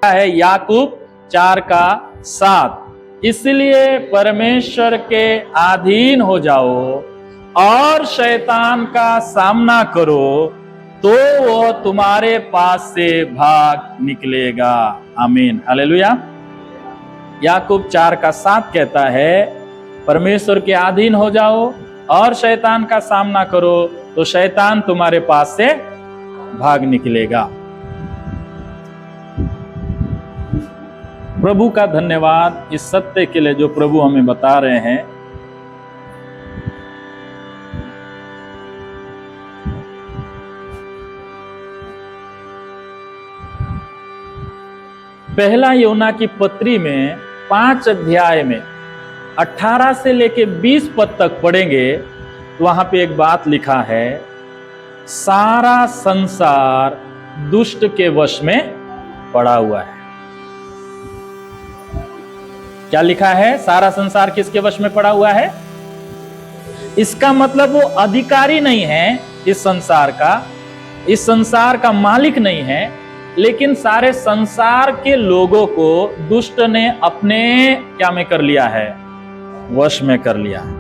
है याकूब 4:7। इसलिए परमेश्वर के अधीन हो जाओ और शैतान का सामना करो तो वो तुम्हारे पास से भाग निकलेगा। आमीन, हालेलुया। याकूब 4:7 कहता है परमेश्वर के अधीन हो जाओ और शैतान का सामना करो तो शैतान तुम्हारे पास से भाग निकलेगा। प्रभु का धन्यवाद इस सत्य के लिए जो प्रभु हमें बता रहे हैं। पहला यूहन्ना की पत्री में 5 अध्याय में 18 से लेके 20 पद तक पढ़ेंगे तो वहां पे एक बात लिखा है, सारा संसार दुष्ट के वश में पड़ा हुआ है। क्या लिखा है? सारा संसार किसके वश में पड़ा हुआ है? इसका मतलब वो अधिकारी नहीं है इस संसार का मालिक नहीं है, लेकिन सारे संसार के लोगों को दुष्ट ने अपने क्या में कर लिया है? वश में कर लिया है।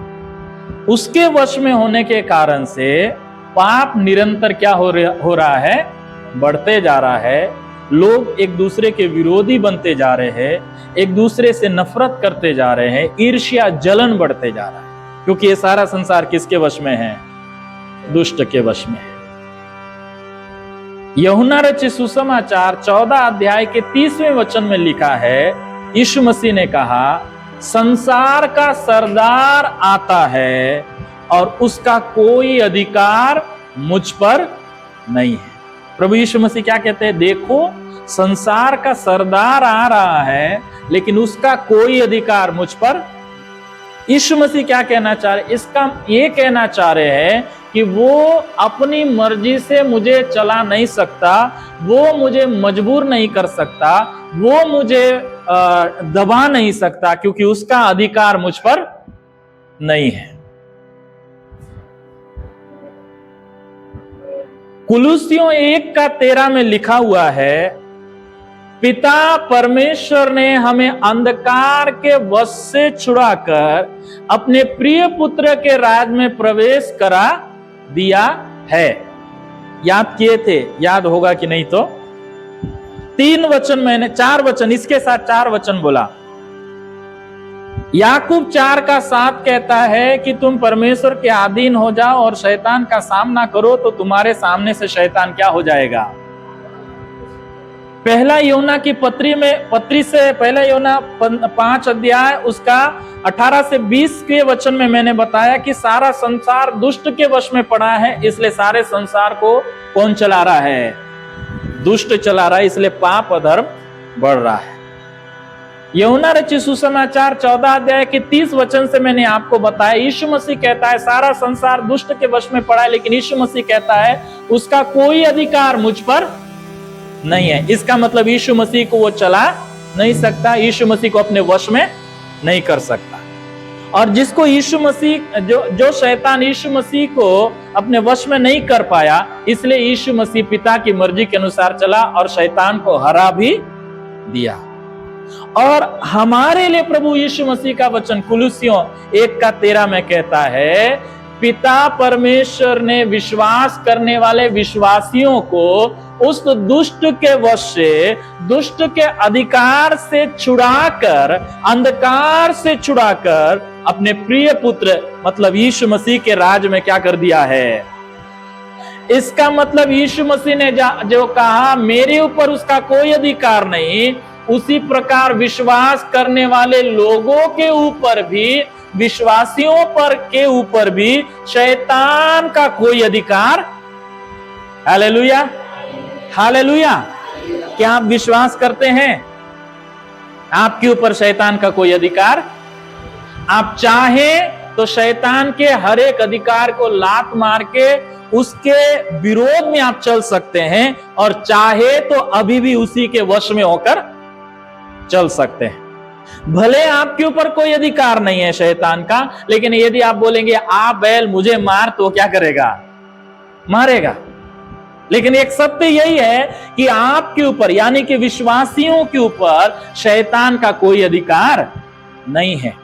उसके वश में होने के कारण से पाप निरंतर क्या हो रहा है? बढ़ते जा रहा है। लोग एक दूसरे के विरोधी बनते जा रहे हैं, एक दूसरे से नफरत करते जा रहे हैं, ईर्ष्या जलन बढ़ते जा रहा है, क्योंकि ये सारा संसार किसके वश में है? दुष्ट के वश में है। यूहन्ना रचित सुसमाचार 14 अध्याय के 30वें वचन में लिखा है, यीशु मसीह ने कहा, संसार का सरदार आता है और उसका कोई अधिकार मुझ पर नहीं है। प्रभु यीशु मसीह क्या कहते हैं? देखो, संसार का सरदार आ रहा है लेकिन उसका कोई अधिकार मुझ पर। यीशु मसीह क्या कहना चाह रहे? इसका ये कहना चाह रहे हैं कि वो अपनी मर्जी से मुझे चला नहीं सकता, वो मुझे मजबूर नहीं कर सकता, वो मुझे दबा नहीं सकता, क्योंकि उसका अधिकार मुझ पर नहीं है। कुलुस्सियों 1:13 में लिखा हुआ है, पिता परमेश्वर ने हमें अंधकार के वश से छुड़ाकर अपने प्रिय पुत्र के राज में प्रवेश करा दिया है। याद किए थे? याद होगा कि नहीं? तो 3 वचन मैंने 4 वचन इसके साथ 4 वचन बोला। याकूब 4:7 कहता है कि तुम परमेश्वर के अधीन हो जाओ और शैतान का सामना करो तो तुम्हारे सामने से शैतान क्या हो जाएगा? पहला यूहन्ना की पत्री से पहला यूहन्ना 5 अध्याय उसका 18 से 20 के वचन में मैंने बताया कि सारा संसार दुष्ट के वश में पड़ा है, इसलिए सारे संसार को कौन चला रहा है? दुष्ट चला रहा है, इसलिए पाप अधर्म बढ़ रहा है। यूहन्ना रचित सुसमाचार 14 अध्याय के 30 वचन से मैंने आपको बताया, यीशु मसीह कहता है सारा संसार दुष्ट के वश में पड़ा है, लेकिन यीशु मसीह कहता है उसका कोई अधिकार मुझ पर नहीं है। इसका मतलब यीशु मसीह को वो चला नहीं सकता, यीशु मसीह को अपने वश में नहीं कर सकता। और जिसको यीशु मसीह जो शैतान यीशु मसीह को अपने वश में नहीं कर पाया, इसलिए यीशु मसीह पिता की मर्जी के अनुसार चला और शैतान को हरा भी दिया। और हमारे लिए प्रभु यीशु मसीह का वचन कुलुस्सियों 1:13 में कहता है, पिता परमेश्वर ने विश्वास करने वाले विश्वासियों को उस दुष्ट के वश से, दुष्ट के अधिकार से छुड़ाकर, अंधकार से छुड़ाकर अपने प्रिय पुत्र मतलब यीशु मसीह के राज में क्या कर दिया है। इसका मतलब यीशु मसीह ने जो कहा मेरे ऊपर उसका कोई अधिकार नहीं, उसी प्रकार विश्वास करने वाले लोगों के ऊपर भी, विश्वासियों पर के ऊपर भी शैतान का कोई अधिकार। Hallelujah, hallelujah. क्या आप विश्वास करते हैं आपके ऊपर शैतान का कोई अधिकार? आप चाहें तो शैतान के हर एक अधिकार को लात मार के उसके विरोध में आप चल सकते हैं, और चाहे तो अभी भी उसी के वश में होकर चल सकते हैं। भले आपके ऊपर कोई अधिकार नहीं है शैतान का, लेकिन यदि आप बोलेंगे आ बैल मुझे मार, तो क्या करेगा? मारेगा। लेकिन एक सत्य यही है कि आपके ऊपर यानी कि विश्वासियों के ऊपर शैतान का कोई अधिकार नहीं है,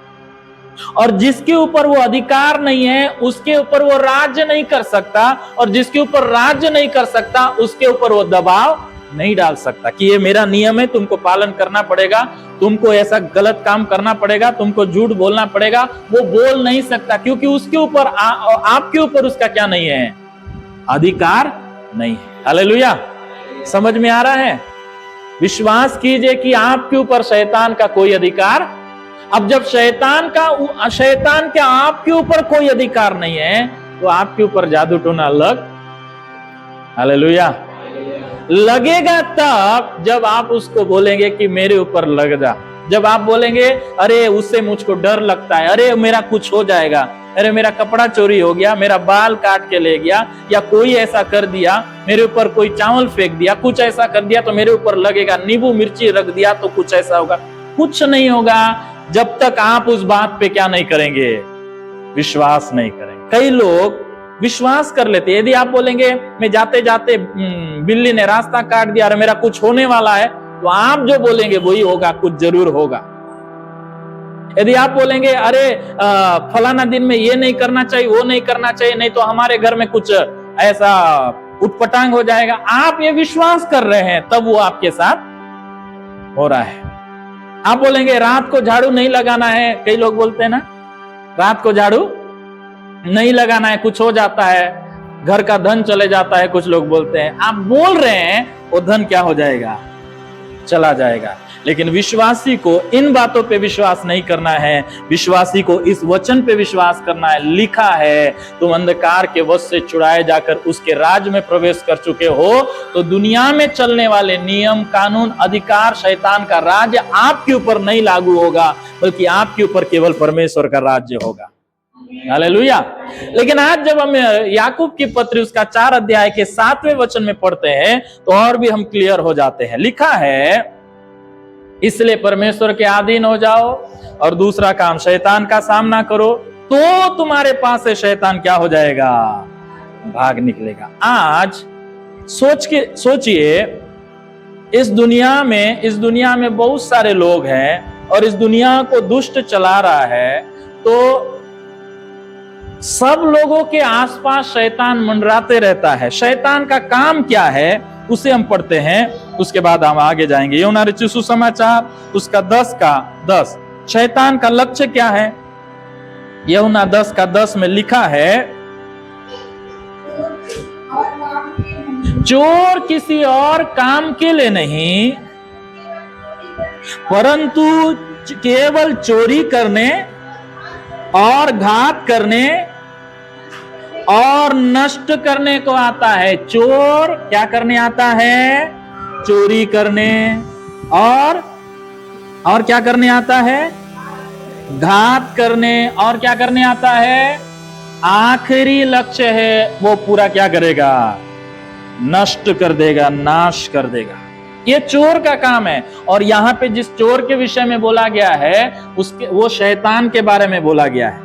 और जिसके ऊपर वो अधिकार नहीं है उसके ऊपर वो राज्य नहीं कर सकता, और जिसके ऊपर राज्य नहीं कर सकता उसके ऊपर वो दबाव नहीं डाल सकता कि ये मेरा नियम है, तुमको पालन करना पड़ेगा, तुमको ऐसा गलत काम करना पड़ेगा, तुमको झूठ बोलना पड़ेगा। वो बोल नहीं सकता, क्योंकि उसके ऊपर आपके ऊपर उसका क्या नहीं है, अधिकार नहीं है। हालेलुया, समझ में आ रहा है? विश्वास कीजिए कि आपके ऊपर शैतान का कोई अधिकार, अब जब शैतान के आपके ऊपर कोई अधिकार नहीं है तो आपके ऊपर जादू टोना हालेलुया, लगेगा तब जब आप उसको बोलेंगे कि मेरे ऊपर लग जा। जब आप बोलेंगे अरे उससे मुझको डर लगता है, अरे मेरा कुछ हो जाएगा, अरे मेरा कपड़ा चोरी हो गया, मेरा बाल काट के ले गया, या कोई ऐसा कर दिया, मेरे ऊपर कोई चावल फेंक दिया, कुछ ऐसा कर दिया तो मेरे ऊपर लगेगा, नींबू मिर्ची रख दिया तो कुछ ऐसा होगा। कुछ नहीं होगा जब तक आप उस बात पे क्या नहीं करेंगे, विश्वास नहीं करेंगे। कई लोग विश्वास कर लेते, यदि आप बोलेंगे मैं जाते जाते बिल्ली ने रास्ता काट दिया और मेरा कुछ होने वाला है, तो आप जो बोलेंगे वही होगा, कुछ जरूर होगा। यदि आप बोलेंगे अरे फलाना दिन में ये नहीं करना चाहिए, वो नहीं करना चाहिए, नहीं तो हमारे घर में कुछ ऐसा उटपटांग हो जाएगा, आप ये विश्वास कर रहे हैं, तब वो आपके साथ हो रहा है। आप बोलेंगे रात को झाड़ू नहीं लगाना है, कई लोग बोलते हैं ना रात को झाड़ू नहीं लगाना है, कुछ हो जाता है, घर का धन चले जाता है, कुछ लोग बोलते हैं। आप बोल रहे हैं वो धन क्या हो जाएगा, चला जाएगा। लेकिन विश्वासी को इन बातों पे विश्वास नहीं करना है, विश्वासी को इस वचन पे विश्वास करना है। लिखा है तुम अंधकार के वश से छुड़ाए जाकर उसके राज में प्रवेश कर चुके हो, तो दुनिया में चलने वाले नियम, कानून, अधिकार, शैतान का राज्य आपके ऊपर नहीं लागू होगा, बल्कि आपके ऊपर केवल परमेश्वर का राज्य होगा। हालेलुया। लेकिन आज जब हम याकूब की पत्री उसका 4 अध्याय के 7वें वचन में पढ़ते हैं तो और भी हम क्लियर हो जाते हैं। लिखा है इसलिए परमेश्वर के अधीन हो जाओ और दूसरा काम शैतान का सामना करो, तो तुम्हारे पास से शैतान क्या हो जाएगा, भाग निकलेगा। आज सोचिए इस दुनिया में बहुत सारे लोग हैं और इस दुनिया को दुष्ट चला रहा है, तो सब लोगों के आसपास शैतान मंडराते रहता है। शैतान का काम क्या है उसे हम पढ़ते हैं, उसके बाद हम आगे जाएंगे। यूहन्ना रचित सुसमाचार उसका 10 शैतान का लक्ष्य क्या है? यूहन्ना 10 में लिखा है चोर किसी और काम के लिए नहीं, परंतु केवल चोरी करने और घात करने और नष्ट करने को आता है। चोर क्या करने आता है? चोरी करने और क्या करने आता है? घात करने और क्या करने आता है? आखिरी लक्ष्य है वो पूरा क्या करेगा? नष्ट कर देगा, नाश कर देगा। ये चोर का काम है। और यहाँ पे जिस चोर के विषय में बोला गया है वो शैतान के बारे में बोला गया है।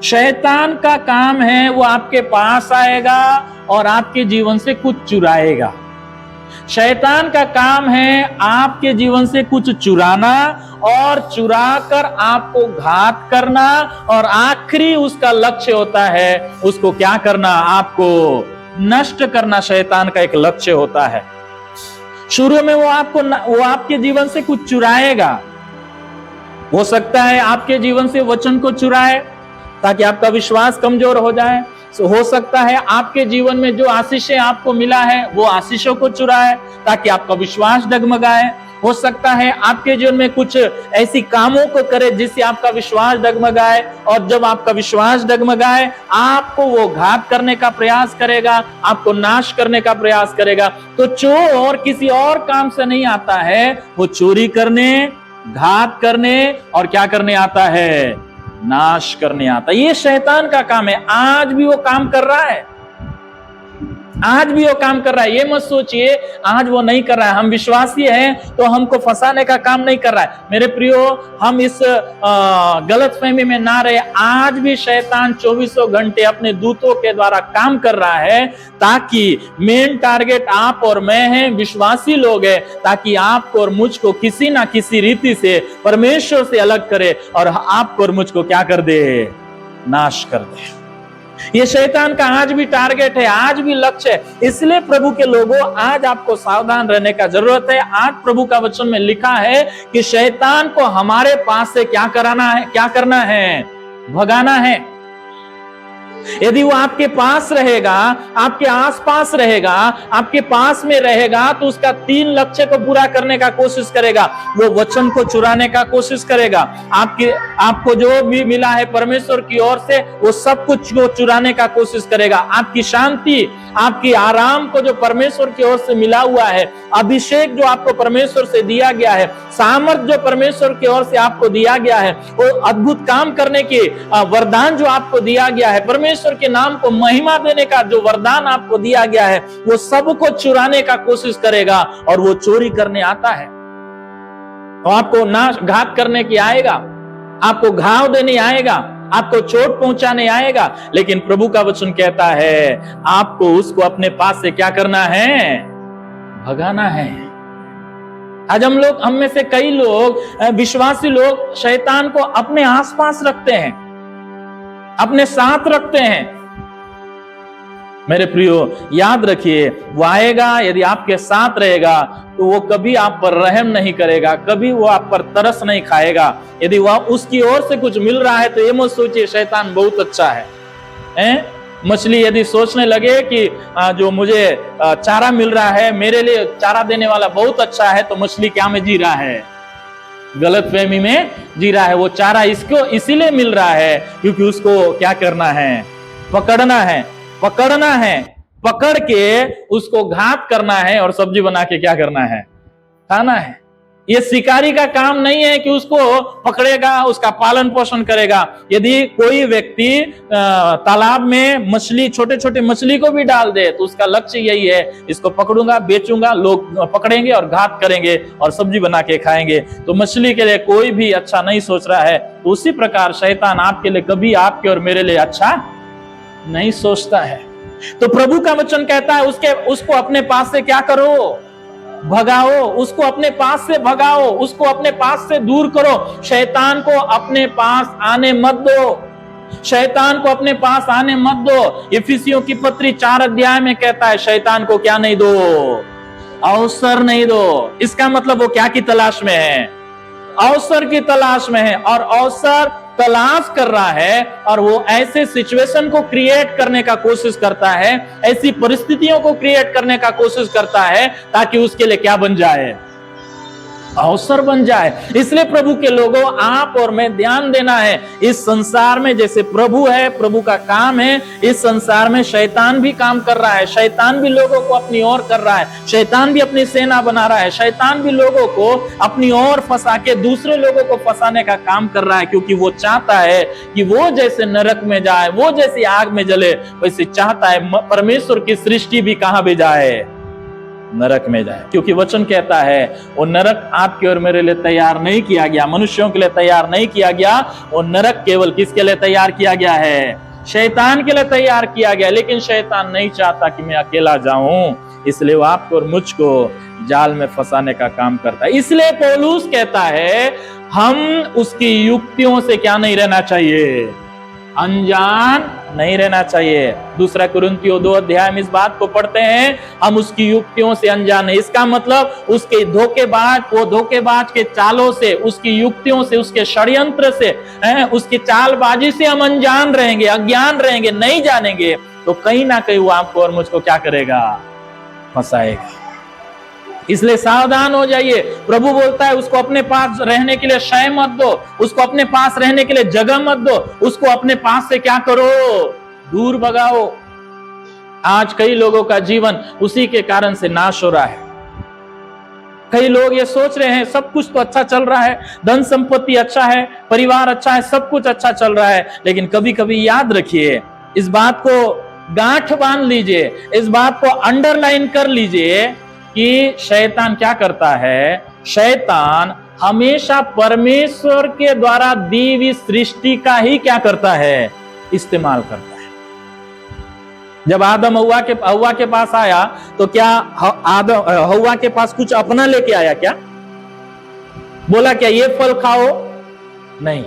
शैतान का काम है वो आपके पास आएगा और आपके जीवन से कुछ चुराएगा। शैतान का काम है आपके जीवन से कुछ चुराना और चुरा कर आपको घात करना, और आखिरी उसका लक्ष्य होता है उसको क्या करना? आपको नष्ट करना। शैतान का एक लक्ष्य होता है। शुरू में वो आपके जीवन से कुछ चुराएगा। हो सकता है आपके जीवन से वचन को चुराए ताकि आपका विश्वास कमजोर हो जाए। हो सकता है आपके जीवन में जो आशीषें आपको मिला है वो आशीषों को चुराए ताकि आपका विश्वास डगमगाए। हो सकता है आपके जीवन में कुछ ऐसी कामों को करे जिससे आपका विश्वास डगमगाए, और जब आपका विश्वास डगमगाए आपको वो घात करने का प्रयास करेगा, आपको नाश करने का प्रयास करेगा। तो चोर किसी और काम से नहीं आता है, वो चोरी करने, घात करने और क्या करने आता है? नाश करने आता है। ये शैतान का काम है। आज भी वो काम कर रहा है। आज भी वो काम कर रहा है। ये मत सोचिए आज वो नहीं कर रहा है। हम विश्वासी हैं तो हमको फंसाने का काम नहीं कर रहा है। मेरे प्रियो, हम इस गलतफहमी में ना रहे। आज भी शैतान 24 घंटे अपने दूतों के द्वारा काम कर रहा है, ताकि मेन टारगेट आप और मैं हैं, विश्वासी लोग हैं, ताकि आपको और मुझको किसी ना किसी रीति से परमेश्वर से अलग करे और आपको और मुझको क्या कर दे, नाश कर दे। ये शैतान का आज भी टारगेट है, आज भी लक्ष्य है। इसलिए प्रभु के लोगों, आज आपको सावधान रहने का जरूरत है। आज प्रभु का वचन में लिखा है कि शैतान को हमारे पास से क्या कराना है, क्या करना है, भगाना है। यदि वो आपके पास रहेगा, आपके आसपास रहेगा, आपके पास में रहेगा, तो उसका 3 लक्ष्य को पूरा करने का कोशिश करेगा। वो वचन को चुराने का कोशिश करेगा। आपको जो भी मिला है परमेश्वर की ओर से, वो सब कुछ को चुराने का कोशिश करेगा। आपकी शांति, आपकी आराम को जो परमेश्वर की ओर से मिला हुआ है, अभिषेक जो आपको परमेश्वर से दिया गया है, सामर्थ जो परमेश्वर की ओर से आपको दिया गया है, वो अद्भुत काम करने की वरदान जो आपको दिया गया है, परमेश्वर के नाम को महिमा देने का जो वरदान आपको दिया गया है, वो सबको चुराने का कोशिश करेगा। और वो चोरी करने आता है तो आपको नाश घात करने की आएगा, आपको घाव देने आएगा, आपको चोट पहुंचाने आएगा। लेकिन प्रभु का वचन कहता है आपको उसको अपने पास से क्या करना है, भगाना है। आज हम में से कई लोग, विश्वासी लोग, शैतान को अपने आसपास रखते हैं, अपने साथ रखते हैं। मेरे प्रियो, याद रखिए, वो आएगा, यदि आपके साथ रहेगा तो वो कभी आप पर रहम नहीं करेगा, कभी वो आप पर तरस नहीं खाएगा। यदि वह उसकी ओर से कुछ मिल रहा है तो ये मत सोचिए शैतान बहुत अच्छा है। मछली यदि सोचने लगे कि जो मुझे चारा मिल रहा है, मेरे लिए चारा देने वाला बहुत अच्छा है, तो मछली क्या में जी रहा है, गलतफहमी में जी रहा है। वो चारा इसको इसीलिए मिल रहा है क्योंकि उसको क्या करना है, पकड़ना है, पकड़ के उसको घात करना है और सब्जी बना के क्या करना है, खाना है। ये शिकारी का काम नहीं है कि उसको पकड़ेगा, उसका पालन पोषण करेगा। यदि कोई व्यक्ति तालाब में मछली, छोटे छोटे मछली को भी डाल दे, तो उसका लक्ष्य यही है, इसको पकड़ूंगा, बेचूंगा, लोग पकड़ेंगे और घात करेंगे और सब्जी बना के खाएंगे। तो मछली के लिए कोई भी अच्छा नहीं सोच रहा है। तो उसी प्रकार शैतान आपके लिए कभी आपके और मेरे लिए अच्छा नहीं सोचता है। तो प्रभु का वचन कहता है उसको अपने पास से क्या करो, भगाओ, उसको अपने पास से भगाओ, उसको अपने पास से दूर करो। शैतान को अपने पास आने मत दो, शैतान को अपने पास आने मत दो। इफिसियों की पत्री 4 अध्याय में कहता है शैतान को क्या नहीं दो, अवसर नहीं दो। इसका मतलब वो क्या की तलाश में है, अवसर की तलाश में है, और अवसर तलाश कर रहा है और वो ऐसे सिचुएशन को क्रिएट करने का कोशिश करता है, ऐसी परिस्थितियों को क्रिएट करने का कोशिश करता है ताकि उसके लिए क्या बन जाए, अवसर बन जाए। इसलिए प्रभु के लोगों, आप और मैं ध्यान देना है। इस संसार में जैसे प्रभु है, प्रभु का काम है, इस संसार में शैतान भी काम कर रहा है। शैतान भी लोगों को अपनी ओर कर रहा है, शैतान भी अपनी सेना बना रहा है, शैतान भी लोगों को अपनी ओर फंसा के दूसरे लोगों को फंसाने का काम कर रहा है, क्योंकि वो चाहता है कि वो जैसे नरक में जाए, वो जैसे आग में जले, वैसे चाहता है परमेश्वर की सृष्टि भी कहां भी जाए, नरक में जाए। क्योंकि वचन कहता है वो नरक आपके और मेरे लिए तैयार नहीं किया गया, मनुष्यों के लिए तैयार नहीं किया गया। वो नरक केवल किसके लिए तैयार किया गया है, शैतान के लिए तैयार किया गया। लेकिन शैतान नहीं चाहता कि मैं अकेला जाऊं, इसलिए वो आपको और मुझको जाल में फंसाने का काम करता है। इसलिए पौलुस कहता है हम उसकी युक्तियों से क्या नहीं रहना चाहिए, अनजान नहीं रहना चाहिए। 2 कुरिन्थियों 2 अध्याय में इस बात को पढ़ते हैं, हम उसकी युक्तियों से अनजान है। इसका मतलब उसके धोखेबाज के चालों से, उसकी युक्तियों से, उसके षड्यंत्र से, उसकी चालबाजी से हम अनजान रहेंगे, अज्ञान रहेंगे, नहीं जानेंगे, तो कहीं ना कहीं वो आपको और मुझको क्या करेगा, फंसाएगा। इसलिए सावधान हो जाइए। प्रभु बोलता है उसको अपने पास रहने के लिए शय मत दो, उसको अपने पास रहने के लिए जगह मत दो, उसको अपने पास से क्या करो, दूर भगाओ। आज कई लोगों का जीवन उसी के कारण से नाश हो रहा है। कई लोग ये सोच रहे हैं सब कुछ तो अच्छा चल रहा है, धन संपत्ति अच्छा है, परिवार अच्छा है, सब कुछ अच्छा चल रहा है, लेकिन कभी कभी याद रखिए, इस बात को गांठ बांध लीजिए, इस बात को अंडरलाइन कर लीजिए कि शैतान क्या करता है। शैतान हमेशा परमेश्वर के द्वारा दी हुई सृष्टि का ही क्या करता है, इस्तेमाल करता है। जब आदम हव्वा के पास आया तो क्या हव्वा के पास कुछ अपना लेके आया क्या? बोला क्या ये फल खाओ? नहीं,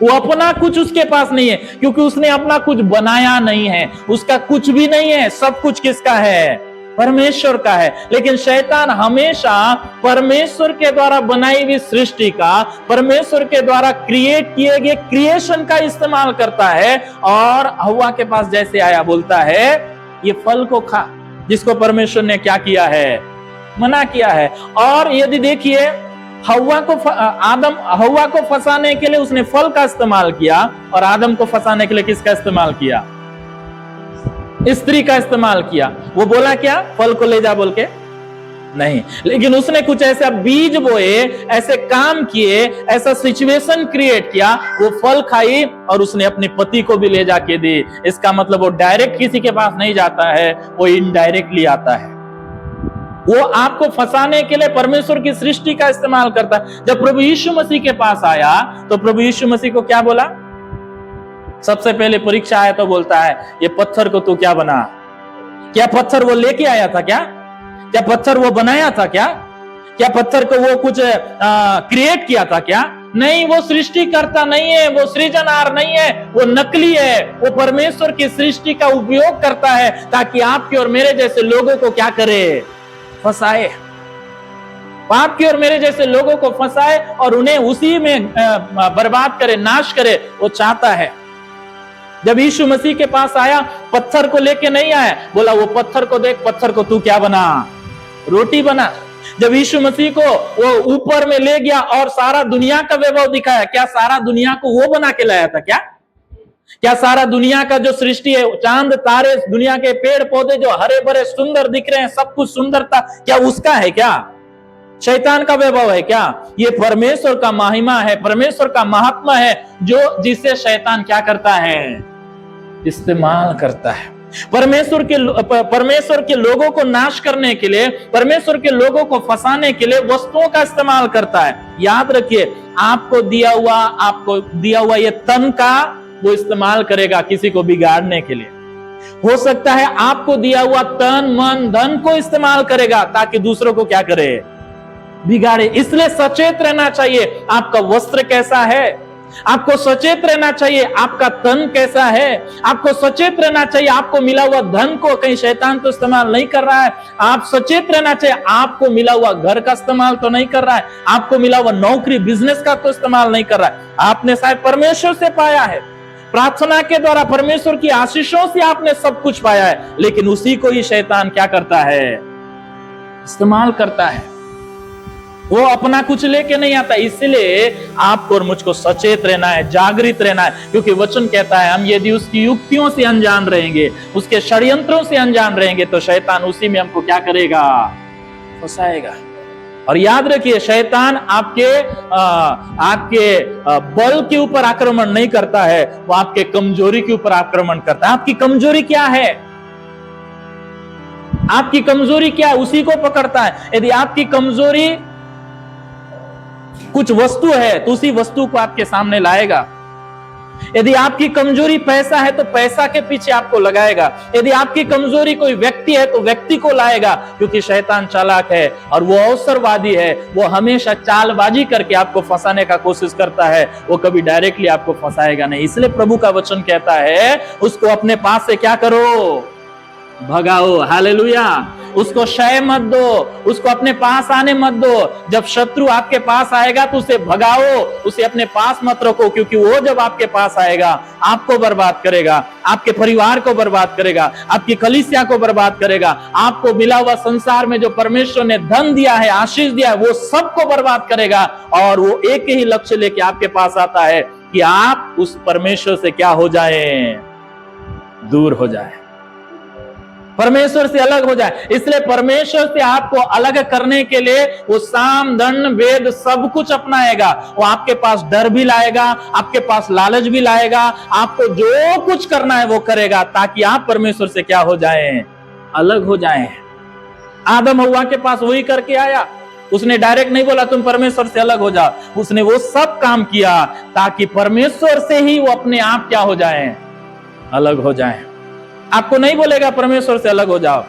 वो अपना कुछ उसके पास नहीं है, क्योंकि उसने अपना कुछ बनाया नहीं है, उसका कुछ भी नहीं है। सब कुछ किसका है? परमेश्वर का है। लेकिन शैतान हमेशा परमेश्वर के द्वारा बनाई हुई सृष्टि का, परमेश्वर के द्वारा क्रिएट किए गए क्रिएशन का इस्तेमाल करता है। और हव्वा के पास जैसे आया, बोलता है ये फल को खा, जिसको परमेश्वर ने क्या किया है, मना किया है। और यदि देखिए हव्वा को फंसाने के लिए उसने फल का इस्तेमाल किया, और आदम को फंसाने के लिए किसका इस्तेमाल किया? स्त्री का इस्तेमाल किया। वो बोला क्या, फल को ले जा बोल के? नहीं, लेकिन उसने कुछ ऐसा बीज बोए, ऐसे काम किए, ऐसा सिचुएशन क्रिएट किया, वो फल खाई और उसने अपने पति को भी ले जाके दी। इसका मतलब वो डायरेक्ट किसी के पास नहीं जाता है, वो इनडायरेक्टली आता है। वो आपको फंसाने के लिए परमेश्वर की सृष्टि का इस्तेमाल करता है। जब प्रभु यीशु मसीह के पास आया तो प्रभु यीशु मसीह को क्या बोला? सबसे पहले परीक्षा आया तो बोलता है ये पत्थर को तू क्या बना? क्या पत्थर वो लेके आया था क्या? क्या पत्थर वो बनाया था क्या? क्या पत्थर को वो कुछ क्रिएट किया था क्या? नहीं, वो सृष्टि करता नहीं है, वो सृजनहार नहीं है, वो नकली है। वो परमेश्वर की सृष्टि का उपयोग करता है ताकि आपके और मेरे जैसे लोगों को क्या करे, फंसाए। आपके और मेरे जैसे लोगों को फंसाए और उन्हें उसी में बर्बाद करे, नाश करे, वो चाहता है। जब यीशु मसीह के पास आया, पत्थर को लेके नहीं आया, बोला वो पत्थर को देख, पत्थर को तू क्या बना, रोटी बना। जब यीशु मसीह को वो ऊपर में ले गया और सारा दुनिया का वैभव दिखाया, क्या सारा दुनिया को वो बना के लाया था क्या? क्या सारा दुनिया का जो सृष्टि है, चांद तारे, दुनिया के पेड़ पौधे जो हरे भरे सुंदर दिख रहे हैं, सब कुछ सुंदरता क्या उसका है क्या? शैतान का वैभव है क्या? ये परमेश्वर का महिमा है, परमेश्वर का महात्मा है, जो जिसे शैतान क्या करता है, इस्तेमाल करता है। परमेश्वर के लोगों को नाश करने के लिए, परमेश्वर के लोगों को फंसाने के लिए वस्तुओं का इस्तेमाल करता है। याद रखिए, आपको दिया हुआ ये तन का वो इस्तेमाल करेगा किसी को बिगाड़ने के लिए। हो सकता है आपको दिया हुआ तन मन धन को इस्तेमाल करेगा ताकि दूसरों को क्या करे, बिगाड़े। इसलिए सचेत रहना चाहिए, आपका वस्त्र कैसा है, आपको सचेत रहना चाहिए आपका तन कैसा है, आपको सचेत रहना चाहिए आपको मिला हुआ धन को कहीं शैतान तो इस्तेमाल नहीं कर रहा है, आप सचेत रहना चाहिए आपको मिला हुआ घर का इस्तेमाल तो नहीं कर रहा है, आपको मिला हुआ नौकरी बिजनेस का तो इस्तेमाल नहीं कर रहा है। आपने शायद परमेश्वर से पाया है, प्रार्थना के द्वारा परमेश्वर की आशीषों से आपने सब कुछ पाया है, लेकिन उसी को ही शैतान क्या करता है, इस्तेमाल करता है। वो अपना कुछ लेके नहीं आता। इसलिए आपको और मुझको सचेत रहना है, जागृत रहना है, क्योंकि वचन कहता है हम यदि उसकी युक्तियों से अनजान रहेंगे, उसके षड्यंत्रों से अनजान रहेंगे, तो शैतान उसी में हमको क्या करेगा, फंसाएगा। और याद रखिए, शैतान आपके बल के ऊपर आक्रमण नहीं करता है, वो आपके कमजोरी के ऊपर आक्रमण करता है। आपकी कमजोरी क्या है, आपकी कमजोरी क्या है, उसी को पकड़ता है। यदि आपकी कमजोरी कुछ वस्तु है तो उसी वस्तु को आपके सामने लाएगा। यदि आपकी कमजोरी पैसा है तो पैसा के पीछे आपको लगाएगा। यदि आपकी कमजोरी कोई व्यक्ति है तो व्यक्ति को लाएगा, क्योंकि शैतान चालाक है और वो अवसरवादी है। वो हमेशा चालबाजी करके आपको फंसाने का कोशिश करता है, वो कभी डायरेक्टली आपको फंसाएगा नहीं। इसलिए प्रभु का वचन कहता है उसको अपने पास से क्या करो, भगाओ। हालेलुया। उसको क्षय मत दो, उसको अपने पास आने मत दो। जब शत्रु आपके पास आएगा तो उसे भगाओ, उसे अपने पास मत रखो, क्योंकि वो जब आपके पास आएगा आपको बर्बाद करेगा, आपके परिवार को बर्बाद करेगा, आपकी कलीसिया को बर्बाद करेगा। आपको मिला हुआ संसार में जो परमेश्वर ने धन दिया है, आशीष दिया है, वो सबको बर्बाद करेगा। और वो एक ही लक्ष्य लेके आपके पास आता है कि आप उस परमेश्वर से क्या हो जाए, दूर हो जाए। परमेश्वर से अलग हो जाए। इसलिए परमेश्वर से आपको अलग करने के लिए वो साम दंड वेद सब कुछ अपनाएगा। वो आपके पास डर भी लाएगा, आपके पास लालच भी लाएगा, आपको जो कुछ करना है वो करेगा, ताकि आप परमेश्वर से क्या हो जाएं, अलग हो जाएं। आदम हव्वा के पास वही करके आया। उसने डायरेक्ट नहीं बोला तुम परमेश्वर से अलग हो जाओ, उसने वो सब काम किया ताकि परमेश्वर से ही वो अपने आप क्या हो जाएं, अलग हो जाएं। आपको नहीं बोलेगा परमेश्वर से अलग हो जाओ,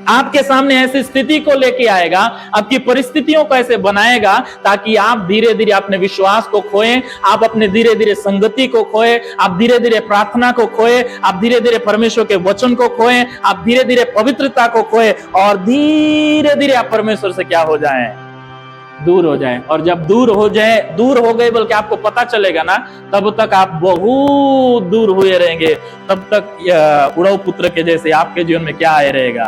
आपके सामने ऐसी स्थिति को लेके आएगा, आपकी परिस्थितियों को ऐसे बनाएगा ताकि आप धीरे धीरे अपने विश्वास को खोएं, आप अपने धीरे धीरे संगति को खोएं, आप धीरे धीरे प्रार्थना को खोएं, आप धीरे धीरे परमेश्वर के वचन को खोएं, आप धीरे धीरे पवित्रता को खोएं और धीरे धीरे आप परमेश्वर से क्या हो जाएं, दूर हो जाएं। और जब दूर हो गए बल्कि आपको पता चलेगा ना, तब तक आप बहुत दूर हुए रहेंगे। तब तक उड़ाऊ पुत्र के जैसे आपके जीवन में क्या आए रहेगा,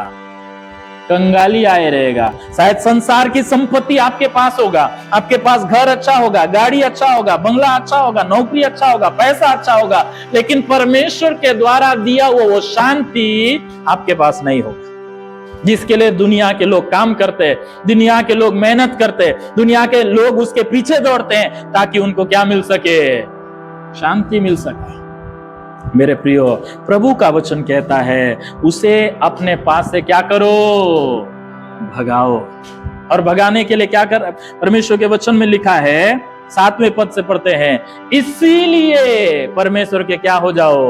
कंगाली आए रहेगा। शायद संसार की संपत्ति आपके पास होगा, आपके पास घर अच्छा होगा, गाड़ी अच्छा होगा, बंगला अच्छा होगा, नौकरी अच्छा होगा, पैसा अच्छा होगा, लेकिन परमेश्वर के द्वारा दिया वो शांति आपके पास नहीं होगा, जिसके लिए दुनिया के लोग काम करते हैं, दुनिया के लोग मेहनत करते हैं, दुनिया के लोग उसके पीछे दौड़ते हैं ताकि उनको क्या मिल सके, शांति मिल सके। मेरे प्रियो, प्रभु का वचन कहता है उसे अपने पास से क्या करो, भगाओ। और भगाने के लिए क्या कर, परमेश्वर के वचन में लिखा है, 7वें पद से पढ़ते हैं, इसीलिए परमेश्वर के क्या हो जाओ,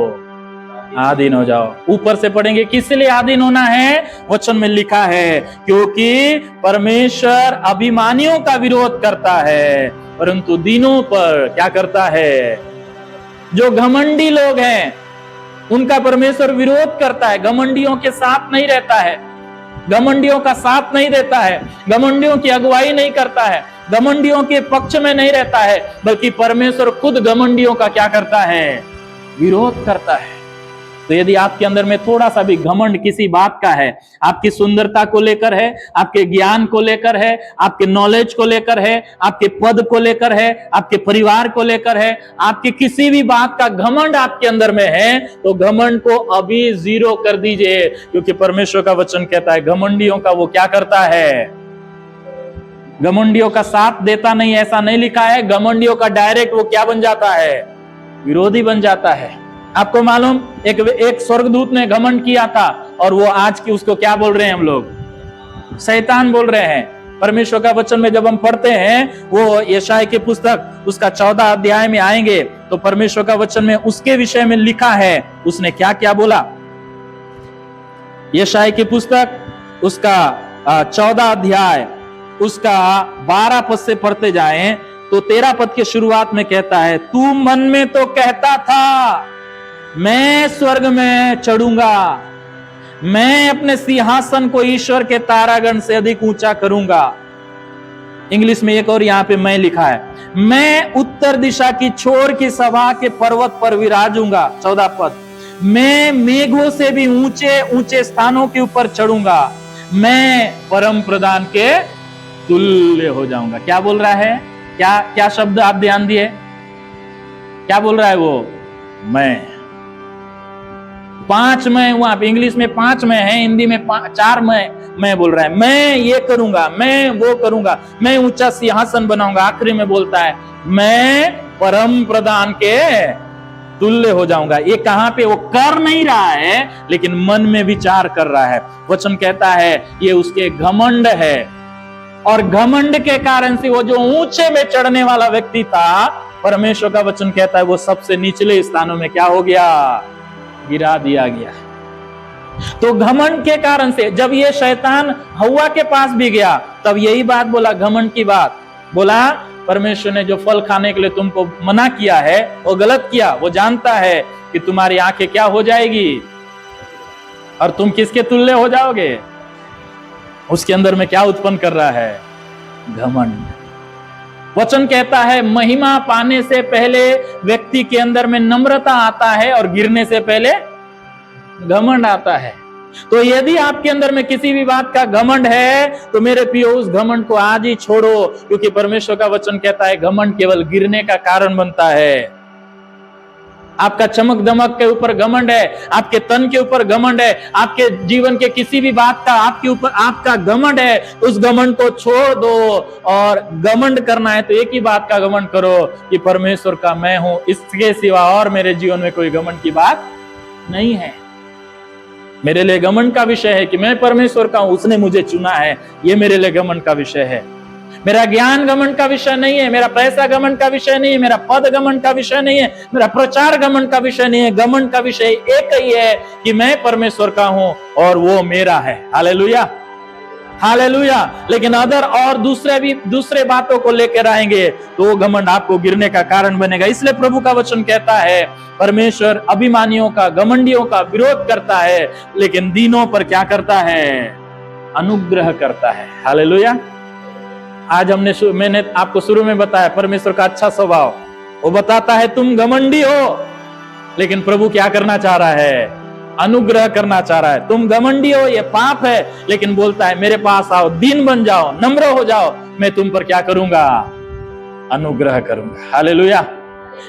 आधीन हो जाओ। ऊपर से पढ़ेंगे किस लिए आधीन होना है, वचन में लिखा है क्योंकि परमेश्वर अभिमानियों का विरोध करता है परंतु दीनों पर क्या करता है, जो घमंडी लोग हैं उनका परमेश्वर विरोध करता है, घमंडियों के साथ नहीं रहता है, घमंडियों का साथ नहीं देता है, घमंडियों की अगुवाई नहीं करता है, घमंडियों के पक्ष में नहीं रहता है, बल्कि परमेश्वर खुद घमंडियों का क्या करता है, विरोध करता है। तो यदि आपके अंदर में थोड़ा सा भी घमंड किसी बात का है, आपकी सुंदरता को लेकर है, आपके ज्ञान को लेकर है, आपके नॉलेज को लेकर है, आपके पद को लेकर है, आपके परिवार को लेकर है, आपकी किसी भी बात का घमंड आपके अंदर में है, तो घमंड को अभी 0 कर दीजिए, क्योंकि परमेश्वर का वचन कहता है घमंडियों का वो क्या करता है, घमंडियों का साथ देता नहीं, ऐसा नहीं लिखा है। घमंडियों का डायरेक्ट वो क्या बन जाता है, विरोधी बन जाता है। आपको मालूम, एक स्वर्गदूत ने घमंड किया था और वो आज की उसको क्या बोल रहे हैं हम लोग, शैतान बोल रहे हैं। परमेश्वर का वचन में जब हम पढ़ते हैं, वो यशायाह की पुस्तक उसका 14 अध्याय में आएंगे तो परमेश्वर का वचन में उसके विषय में लिखा है, उसने क्या क्या बोला। यशायाह की पुस्तक उसका 14 अध्याय उसका 12 पद से पढ़ते जाएं तो 13 पद के शुरुआत में कहता है, तू मन में तो कहता था मैं स्वर्ग में चढ़ूंगा, मैं अपने सिंहासन को ईश्वर के तारागण से अधिक ऊंचा करूंगा। इंग्लिश में एक और यहां पे मैं लिखा है, मैं उत्तर दिशा की छोर की सभा के पर्वत पर विराजूंगा। 14 पद, मैं मेघों से भी ऊंचे ऊंचे स्थानों के ऊपर चढ़ूंगा, मैं परम प्रधान के तुल्य हो जाऊंगा। क्या बोल रहा है, क्या क्या शब्द आप ध्यान दिए, क्या बोल रहा है वो, मैं। 5 मैं वहां पे इंग्लिश में 5 मैं है, हिंदी में 4 मैं बोल रहा है। मैं ये करूंगा, मैं वो करूंगा, मैं ऊंचा सिंहासन बनाऊंगा। आखिरी में बोलता है मैं परम प्रधान के तुल्य हो जाऊंगा। ये कहां पे वो कर नहीं रहा है, लेकिन मन में विचार कर रहा है। वचन कहता है ये उसके घमंड है, और घमंड के कारण से वो जो ऊंचे में चढ़ने वाला व्यक्ति था, परमेश्वर का वचन कहता है वो सबसे निचले स्थानों में क्या हो गया, गिरा दिया गया। तो घमंड के कारण से जब ये शैतान हव्वा के पास भी गया, तब यही बात बोला, घमंड की बात बोला, परमेश्वर ने जो फल खाने के लिए तुमको मना किया है वो गलत किया। वो जानता है कि तुम्हारी आंखें क्या हो जाएगी और तुम किसके तुल्य हो जाओगे। उसके अंदर में क्या उत्पन्न कर रहा है, घमंड। वचन कहता है महिमा पाने से पहले व्यक्ति के अंदर में नम्रता आता है और गिरने से पहले घमंड आता है। तो यदि आपके अंदर में किसी भी बात का घमंड है तो मेरे प्रियो उस घमंड को आज ही छोड़ो, क्योंकि परमेश्वर का वचन कहता है घमंड केवल गिरने का कारण बनता है। आपका चमक दमक के ऊपर घमंड है, आपके तन के ऊपर घमंड है, आपके जीवन के किसी भी बात का आपके ऊपर आपका घमंड है, उस घमंड को छोड़ दो। और घमंड करना है तो एक ही बात का घमंड करो कि परमेश्वर का मैं हूं, इसके सिवा और मेरे जीवन में कोई घमंड की बात नहीं है। मेरे लिए घमंड का विषय है कि मैं परमेश्वर का हूं, उसने मुझे चुना है, ये मेरे लिए घमंड का विषय है। मेरा ज्ञान घमंड का विषय नहीं है, मेरा पैसा घमंड का विषय नहीं है, मेरा पद घमंड का विषय नहीं है, मेरा प्रचार घमंड का विषय नहीं है। घमंड का विषय एक ही है कि मैं परमेश्वर का हूं और वो मेरा है। Hallelujah, hallelujah. लेकिन अदर और दूसरे बातों को लेकर आएंगे तो वो घमंड आपको गिरने का कारण बनेगा। इसलिए प्रभु का वचन कहता है परमेश्वर अभिमानियों का, घमंडियों का विरोध करता है, लेकिन दीनों पर क्या करता है? अनुग्रह करता है। हालेलुया। आज मैंने आपको शुरू में बताया परमेश्वर का अच्छा स्वभाव, वो बताता है तुम घमंडी हो, लेकिन प्रभु क्या करना चाह रहा है? अनुग्रह करना चाह रहा है। तुम घमंडी हो, ये पाप है, लेकिन बोलता है मेरे पास आओ, दीन बन जाओ, नम्र हो जाओ, मैं तुम पर क्या करूंगा? अनुग्रह करूंगा। हालेलुया।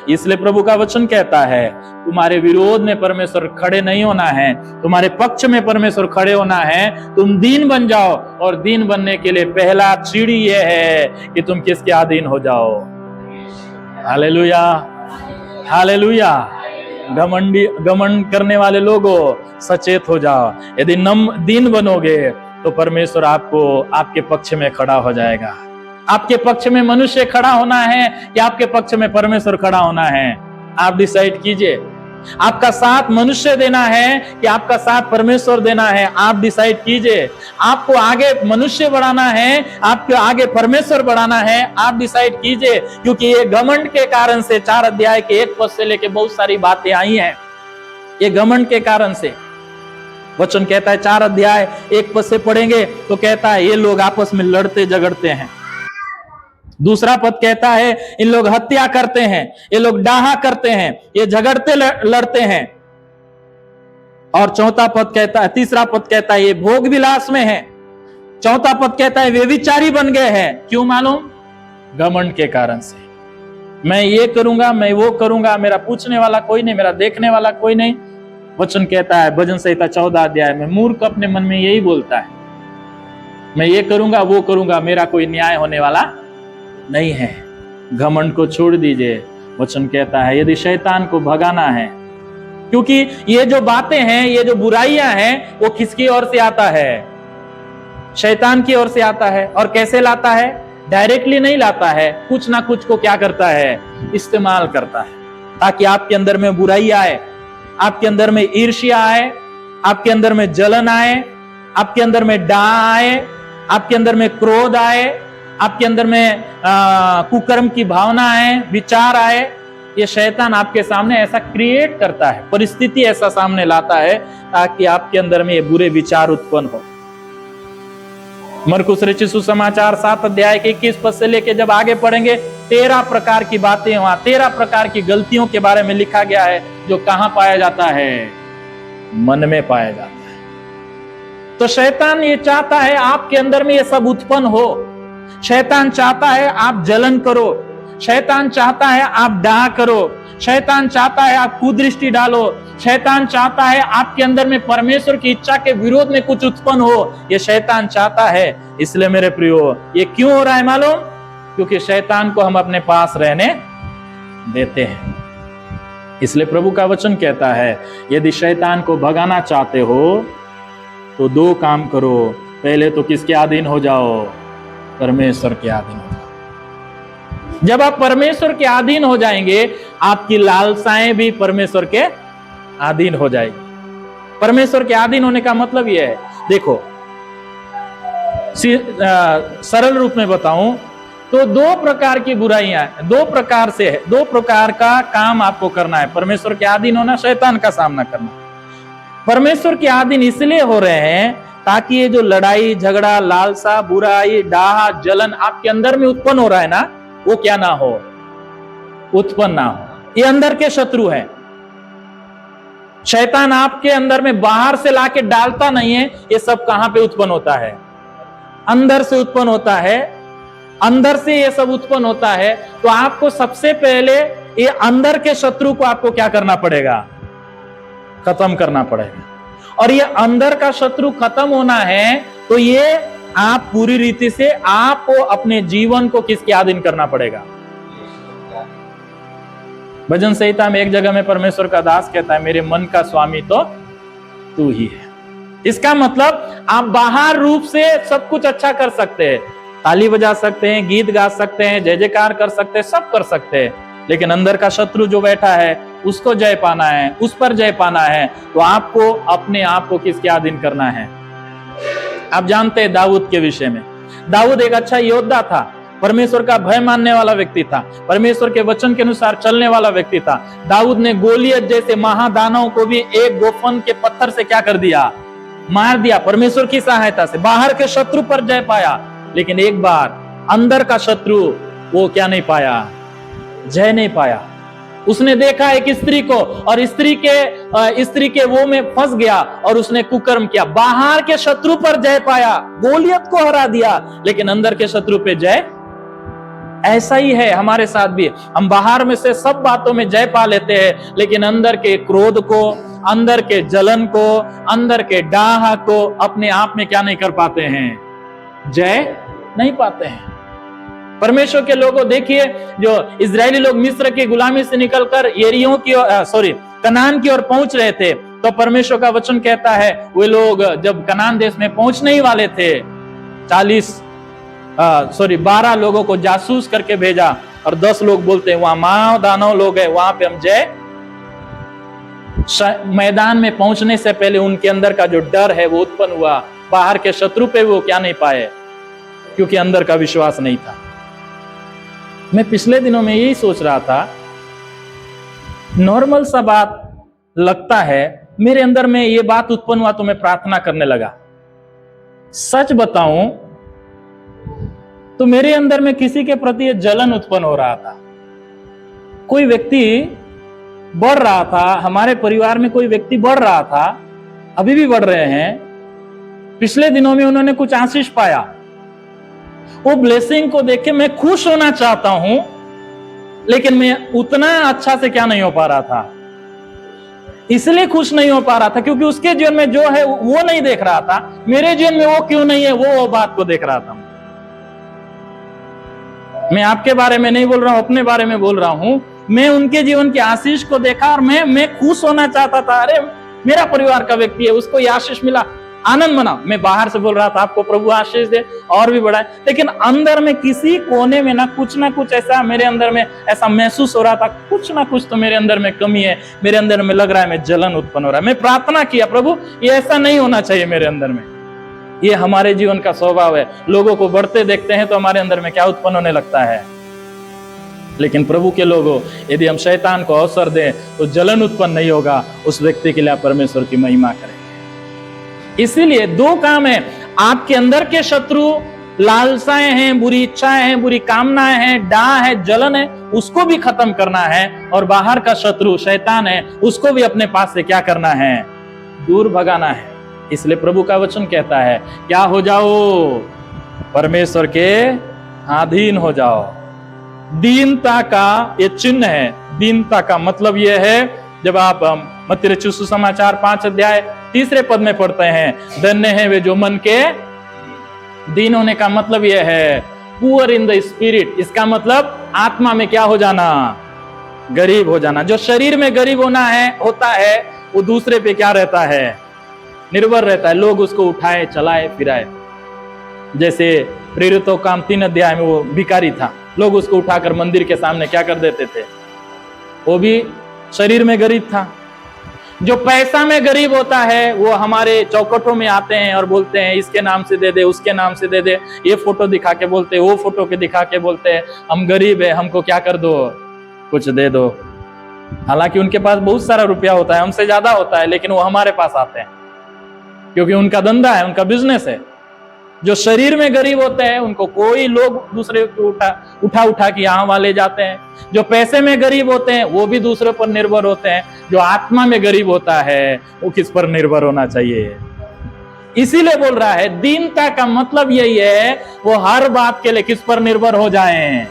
इसलिए प्रभु का वचन कहता है तुम्हारे विरोध में परमेश्वर खड़े नहीं होना है, तुम्हारे पक्ष में परमेश्वर खड़े होना है। तुम दीन बन जाओ, और दीन बनने के लिए पहला सीढ़ी यह है कि तुम किसके अधीन हो जाओ? Hallelujah, hallelujah. घमंड करने वाले लोगों सचेत हो जाओ। यदि दीन बनोगे तो परमेश्वर आपके पक्ष में खड़ा हो जाएगा। आपके पक्ष में मनुष्य खड़ा होना है कि आपके पक्ष में परमेश्वर खड़ा होना है? आप डिसाइड कीजिए। आपका साथ मनुष्य देना है कि आपका साथ परमेश्वर देना है? आप डिसाइड कीजिए। आपको आगे मनुष्य बढ़ाना है, आपको आगे परमेश्वर बढ़ाना है? आप डिसाइड कीजिए। क्योंकि ये घमंड के कारण से 4 अध्याय के 1 पद से लेके बहुत सारी बातें आई हैं। ये घमंड के कारण से वचन कहता है, 4 अध्याय 1 पद से पढ़ेंगे तो कहता है ये लोग आपस में लड़ते झगड़ते हैं। दूसरा पद कहता है इन लोग हत्या करते हैं, ये लोग डाहा करते हैं, ये झगड़ते लड़ते हैं। और तीसरा पद कहता है ये भोग विलास में है। चौथा पद कहता है वे विचारी बन गए हैं। क्यों मालूम? घमंड के कारण से। मैं ये करूंगा, मैं वो करूंगा, मेरा पूछने वाला कोई नहीं, मेरा देखने वाला कोई नहीं। वचन कहता है भजन संहिता 14 अध्याय में, मूर्ख अपने मन में यही बोलता है, मैं ये करूंगा, वो करूंगा, मेरा कोई न्याय होने वाला नहीं है। घमंड को छोड़ दीजिए। वचन कहता है यदि शैतान को भगाना है, क्योंकि ये जो बातें हैं, ये जो बुराइयां हैं, वो किसकी ओर से आता है? शैतान की ओर से आता है। और कैसे लाता है? डायरेक्टली नहीं लाता है, कुछ ना कुछ को क्या करता है? इस्तेमाल करता है, ताकि आपके अंदर में बुराई आए, आपके अंदर में ईर्ष्या आए, आपके अंदर में जलन आए, आपके अंदर में डाह आए, आपके अंदर में क्रोध आए, आपके अंदर में कुकर्म की भावना आए, विचार आए। ये शैतान आपके सामने ऐसा क्रिएट करता है, परिस्थिति ऐसा सामने लाता है ताकि आपके अंदर में ये बुरे विचार उत्पन्न हो। मरकुस रचित सुसमाचार 7 अध्याय के 21 पद से लेके जब आगे पढ़ेंगे 13 प्रकार की बातें, वहां 13 प्रकार की गलतियों के बारे में लिखा गया है, जो कहां पाया जाता है? मन में पाया जाता है। तो शैतान ये चाहता है आपके अंदर में ये सब उत्पन्न हो। शैतान चाहता है आप जलन करो, शैतान चाहता है आप डाह करो, शैतान चाहता है आप कुदृष्टि डालो, शैतान चाहता है आपके अंदर में परमेश्वर की इच्छा के विरोध में कुछ उत्पन्न हो। ये शैतान चाहता है। इसलिए मेरे प्रियो, ये क्यों हो रहा है मालूम? क्योंकि शैतान को हम अपने पास रहने देते हैं। इसलिए प्रभु का वचन कहता है यदि शैतान को भगाना चाहते हो तो 2 काम करो। पहले तो किसके अधीन हो जाओ? परमेश्वर के अधीन हो जाओ। जब आप परमेश्वर के अधीन हो जाएंगे, आपकी लालसाएं भी परमेश्वर के अधीन हो जाएगी। परमेश्वर के अधीन होने का मतलब यह है, देखो सरल रूप में बताऊं तो 2 प्रकार की बुराइयां, 2 प्रकार से है, 2 प्रकार का काम आपको करना है। परमेश्वर के अधीन होना, शैतान का सामना करना। परमेश्वर के अधीन इसलिए हो रहे हैं ताकि ये जो लड़ाई झगड़ा, लालसा, बुराई, डाह, जलन आपके अंदर में उत्पन्न हो रहा है ना, वो क्या ना हो? उत्पन्न ना हो। ये अंदर के शत्रु हैं। शैतान आपके अंदर में बाहर से लाके डालता नहीं है। ये सब कहां पे उत्पन्न होता है? अंदर से उत्पन्न होता है। अंदर से ये सब उत्पन्न होता है। तो आपको सबसे पहले ये अंदर के शत्रु को आपको क्या करना पड़ेगा? खत्म करना पड़ेगा। और ये अंदर का शत्रु खत्म होना है तो ये आप पूरी रीति से आपको अपने जीवन को किसके अधीन करना पड़ेगा? भजन संहिता में एक जगह में परमेश्वर का दास कहता है, मेरे मन का स्वामी तो तू ही है। इसका मतलब आप बाहर रूप से सब कुछ अच्छा कर सकते हैं, ताली बजा सकते हैं, गीत गा सकते हैं, जय जयकार कर सकते हैं, सब कर सकते हैं, लेकिन अंदर का शत्रु जो बैठा है उसको जय पाना है, उस पर जय पाना है, तो आपको अपने आप को किसके अधीन करना है? आप जानते हैं दाऊद के विषय में, दाऊद एक अच्छा योद्धा था, परमेश्वर का भय मानने वाला व्यक्ति था, परमेश्वर के वचन के अनुसार चलने वाला व्यक्ति था। दाऊद ने गोलियत जैसे महादानव को भी एक गोफन के पत्थर से क्या कर दिया? मार दिया। परमेश्वर की सहायता से बाहर के शत्रु पर जय पाया, लेकिन एक बार अंदर का शत्रु वो क्या नहीं पाया? जय नहीं पाया। उसने देखा एक स्त्री को और स्त्री के वो में फंस गया और उसने कुकर्म किया। बाहर के शत्रु पर जय पाया, गोलियत को हरा दिया, लेकिन अंदर के शत्रु पे जय। ऐसा ही है हमारे साथ भी, हम बाहर में से सब बातों में जय पा लेते हैं, लेकिन अंदर के क्रोध को, अंदर के जलन को, अंदर के डाह को अपने आप में क्या नहीं कर पाते हैं? जय नहीं पाते हैं। परमेश्वर के लोगों देखिए, जो इजरायली लोग मिस्र की गुलामी से निकलकर यरीहो की कनान की ओर पहुंच रहे थे, तो परमेश्वर का वचन कहता है वे लोग जब कनान देश में पहुंचने ही वाले थे, 12 लोगों को जासूस करके भेजा और 10 लोग बोलते हैं वहां मानव दानव लोग हैं, वहां पे हम जय। मैदान में पहुंचने से पहले उनके अंदर का जो डर है वो उत्पन्न हुआ, बाहर के शत्रु पे वो क्या नहीं पाए, क्योंकि अंदर का विश्वास नहीं था। मैं पिछले दिनों में यही सोच रहा था, नॉर्मल सा बात लगता है, मेरे अंदर में ये बात उत्पन्न हुआ तो मैं प्रार्थना करने लगा। सच बताऊं तो मेरे अंदर में किसी के प्रति जलन उत्पन्न हो रहा था। कोई व्यक्ति बढ़ रहा था, हमारे परिवार में कोई व्यक्ति बढ़ रहा था, अभी भी बढ़ रहे हैं। पिछले दिनों में उन्होंने कुछ आशीष पाया, वो ब्लेसिंग को देख के मैं खुश होना चाहता हूं, लेकिन मैं उतना अच्छा से क्या नहीं हो पा रहा था। इसलिए खुश नहीं हो पा रहा था क्योंकि उसके जीवन में जो है वो नहीं देख रहा था, मेरे जीवन में वो क्यों नहीं है वो बात को देख रहा था। मैं आपके बारे में नहीं बोल रहा हूं, अपने बारे में बोल रहा हूं। मैं उनके जीवन की आशीष को देखा और मैं खुश होना चाहता था। अरे मेरा परिवार का व्यक्ति है, उसको ये आशीष मिला, आनंद मना। मैं बाहर से बोल रहा था आपको प्रभु आशीष दे और भी बढ़ाए, लेकिन अंदर में किसी कोने में ना कुछ ऐसा मेरे अंदर में ऐसा महसूस हो रहा था, कुछ ना कुछ तो मेरे अंदर में कमी है, मेरे अंदर में लग रहा है मैं जलन उत्पन्न हो रहा है। मैं प्रार्थना किया, प्रभु ये ऐसा नहीं होना चाहिए मेरे अंदर में। ये हमारे जीवन का स्वभाव है, लोगों को बढ़ते देखते हैं तो हमारे अंदर में क्या उत्पन्न होने लगता है। लेकिन प्रभु के लोगों, यदि हम शैतान को अवसर दें तो जलन उत्पन्न नहीं होगा, उस व्यक्ति के लिए आप परमेश्वर की महिमा करेंगे। इसीलिए 2 काम है, आपके अंदर के शत्रु लालसाएं हैं, बुरी इच्छाएं हैं, बुरी कामनाएं हैं, डाह है, जलन है, उसको भी खत्म करना है, और बाहर का शत्रु शैतान है उसको भी अपने पास से क्या करना है? दूर भगाना है। इसलिए प्रभु का वचन कहता है क्या हो जाओ? परमेश्वर के अधीन हो जाओ। दीनता का ये चिन्ह है। दीनता का मतलब यह है, जब आप मत्ती रचित सुसमाचार 5 अध्याय 3 पद में पढ़ते हैं, धन्य है वे जो मन के दीन होने का मतलब यह है पुअर इन द स्पिरिट। इसका मतलब आत्मा में क्या हो जाना? गरीब हो जाना। जो शरीर में गरीब होता है वो दूसरे पे क्या रहता है? निर्भर रहता है। लोग उसको उठाए चलाए फिराए। जैसे प्रेरितों काम 3 अध्याय में वो भिखारी था, लोग उसको उठाकर मंदिर के सामने क्या कर देते थे? वो भी शरीर में गरीब था। जो पैसा में गरीब होता है वो हमारे चौखटों में आते हैं और बोलते हैं इसके नाम से दे दे, उसके नाम से दे दे, ये फोटो दिखा के बोलते हैं, वो फोटो के दिखा के बोलते हैं हम गरीब है, हमको क्या कर दो, कुछ दे दो। हालांकि उनके पास बहुत सारा रुपया होता है, हमसे ज्यादा होता है, लेकिन वो हमारे पास आते हैं क्योंकि उनका धंधा है, उनका बिजनेस है। जो शरीर में गरीब होते हैं उनको कोई लोग दूसरे को उठा के यहाँ वाले जाते हैं। जो पैसे में गरीब होते हैं वो भी दूसरे पर निर्भर होते हैं। जो आत्मा में गरीब होता है वो किस पर निर्भर होना चाहिए? इसीलिए बोल रहा है दीनता का मतलब यही है वो हर बात के लिए किस पर निर्भर हो जाएं?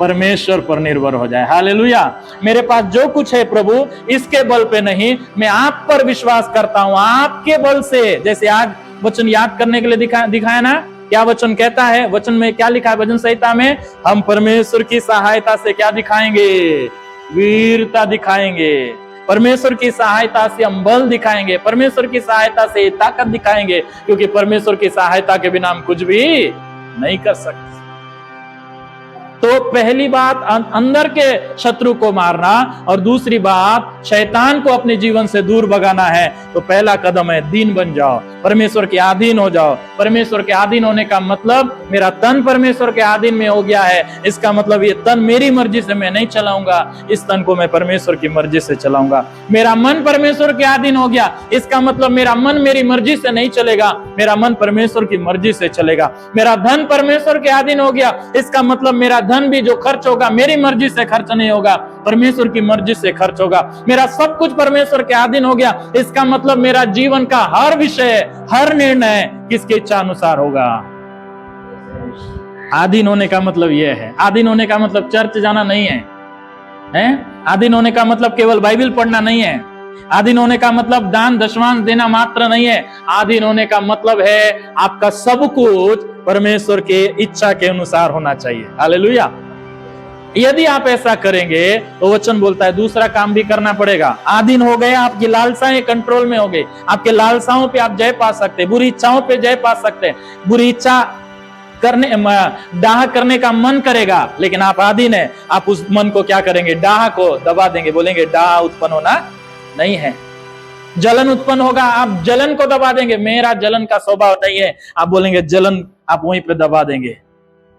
परमेश्वर पर निर्भर हो जाए। हालेलुया। मेरे पास जो कुछ है प्रभु, इसके बल पे नहीं, मैं आप पर विश्वास करता हूं, आपके बल से। जैसे आज वचन याद करने के लिए दिखाया ना, क्या वचन कहता है? वचन में क्या लिखा है? भजन संहिता में हम परमेश्वर की सहायता से क्या दिखाएंगे? वीरता दिखाएंगे। परमेश्वर की सहायता से हम बल दिखाएंगे, परमेश्वर की सहायता से ताकत दिखाएंगे, क्योंकि परमेश्वर की सहायता के बिना हम कुछ भी नहीं कर सकते। तो पहली बात अंदर के शत्रु को मारना, और दूसरी बात शैतान को अपने जीवन से दूर भगाना है। तो पहला कदम है दीन बन जाओ, परमेश्वर के अधीन हो जाओ। परमेश्वर के अधीन होने का मतलब मेरा तन परमेश्वर के अधीन में हो गया है। इसका मतलब ये तन मेरी मर्जी से मैं नहीं चलाऊंगा, इस तन को मैं परमेश्वर की मर्जी से चलाऊंगा। मेरा मन परमेश्वर के अधीन हो गया, इसका मतलब मेरा मन मेरी मर्जी से नहीं चलेगा, मेरा मन परमेश्वर की मर्जी से चलेगा। मेरा धन परमेश्वर के अधीन हो गया, इसका मतलब मेरा धन भी जो खर्च होगा मेरी मर्जी से खर्च नहीं होगा, परमेश्वर की मर्जी से खर्च होगा। मेरा सब कुछ परमेश्वर के अधीन हो गया, इसका मतलब मेरा जीवन का हर विषय, हर निर्णय किसके इच्छा अनुसार होगा। अधीन होने का मतलब यह है। अधीन होने का मतलब चर्च जाना नहीं है, हैं? अधीन होने का मतलब केवल बाइबल पढ़ना नहीं है। अधीन होने का मतलब दान दशमांश देना मात्र नहीं है। अधीन होने का मतलब है आपका सब कुछ परमेश्वर के इच्छा के अनुसार होना चाहिए। हालेलुया। यदि आप ऐसा करेंगे तो वचन बोलता है दूसरा काम भी करना पड़ेगा। अधीन हो गए, आपकी लालसाएं कंट्रोल में हो गई, आपके लालसाओं पे आप जय पा सकते हैं, बुरी इच्छाओं पे जय पा सकते हैं। बुरी इच्छा करने, डाह करने का मन करेगा, लेकिन आप अधीन है, आप उस मन को क्या करेंगे? डाह को दबा देंगे। बोलेंगे डाह उत्पन्न होना नहीं है। जलन उत्पन्न होगा, आप जलन को दबा देंगे। मेरा जलन का स्वभाव नहीं है, आप बोलेंगे जलन, आप वहीं पे दबा देंगे।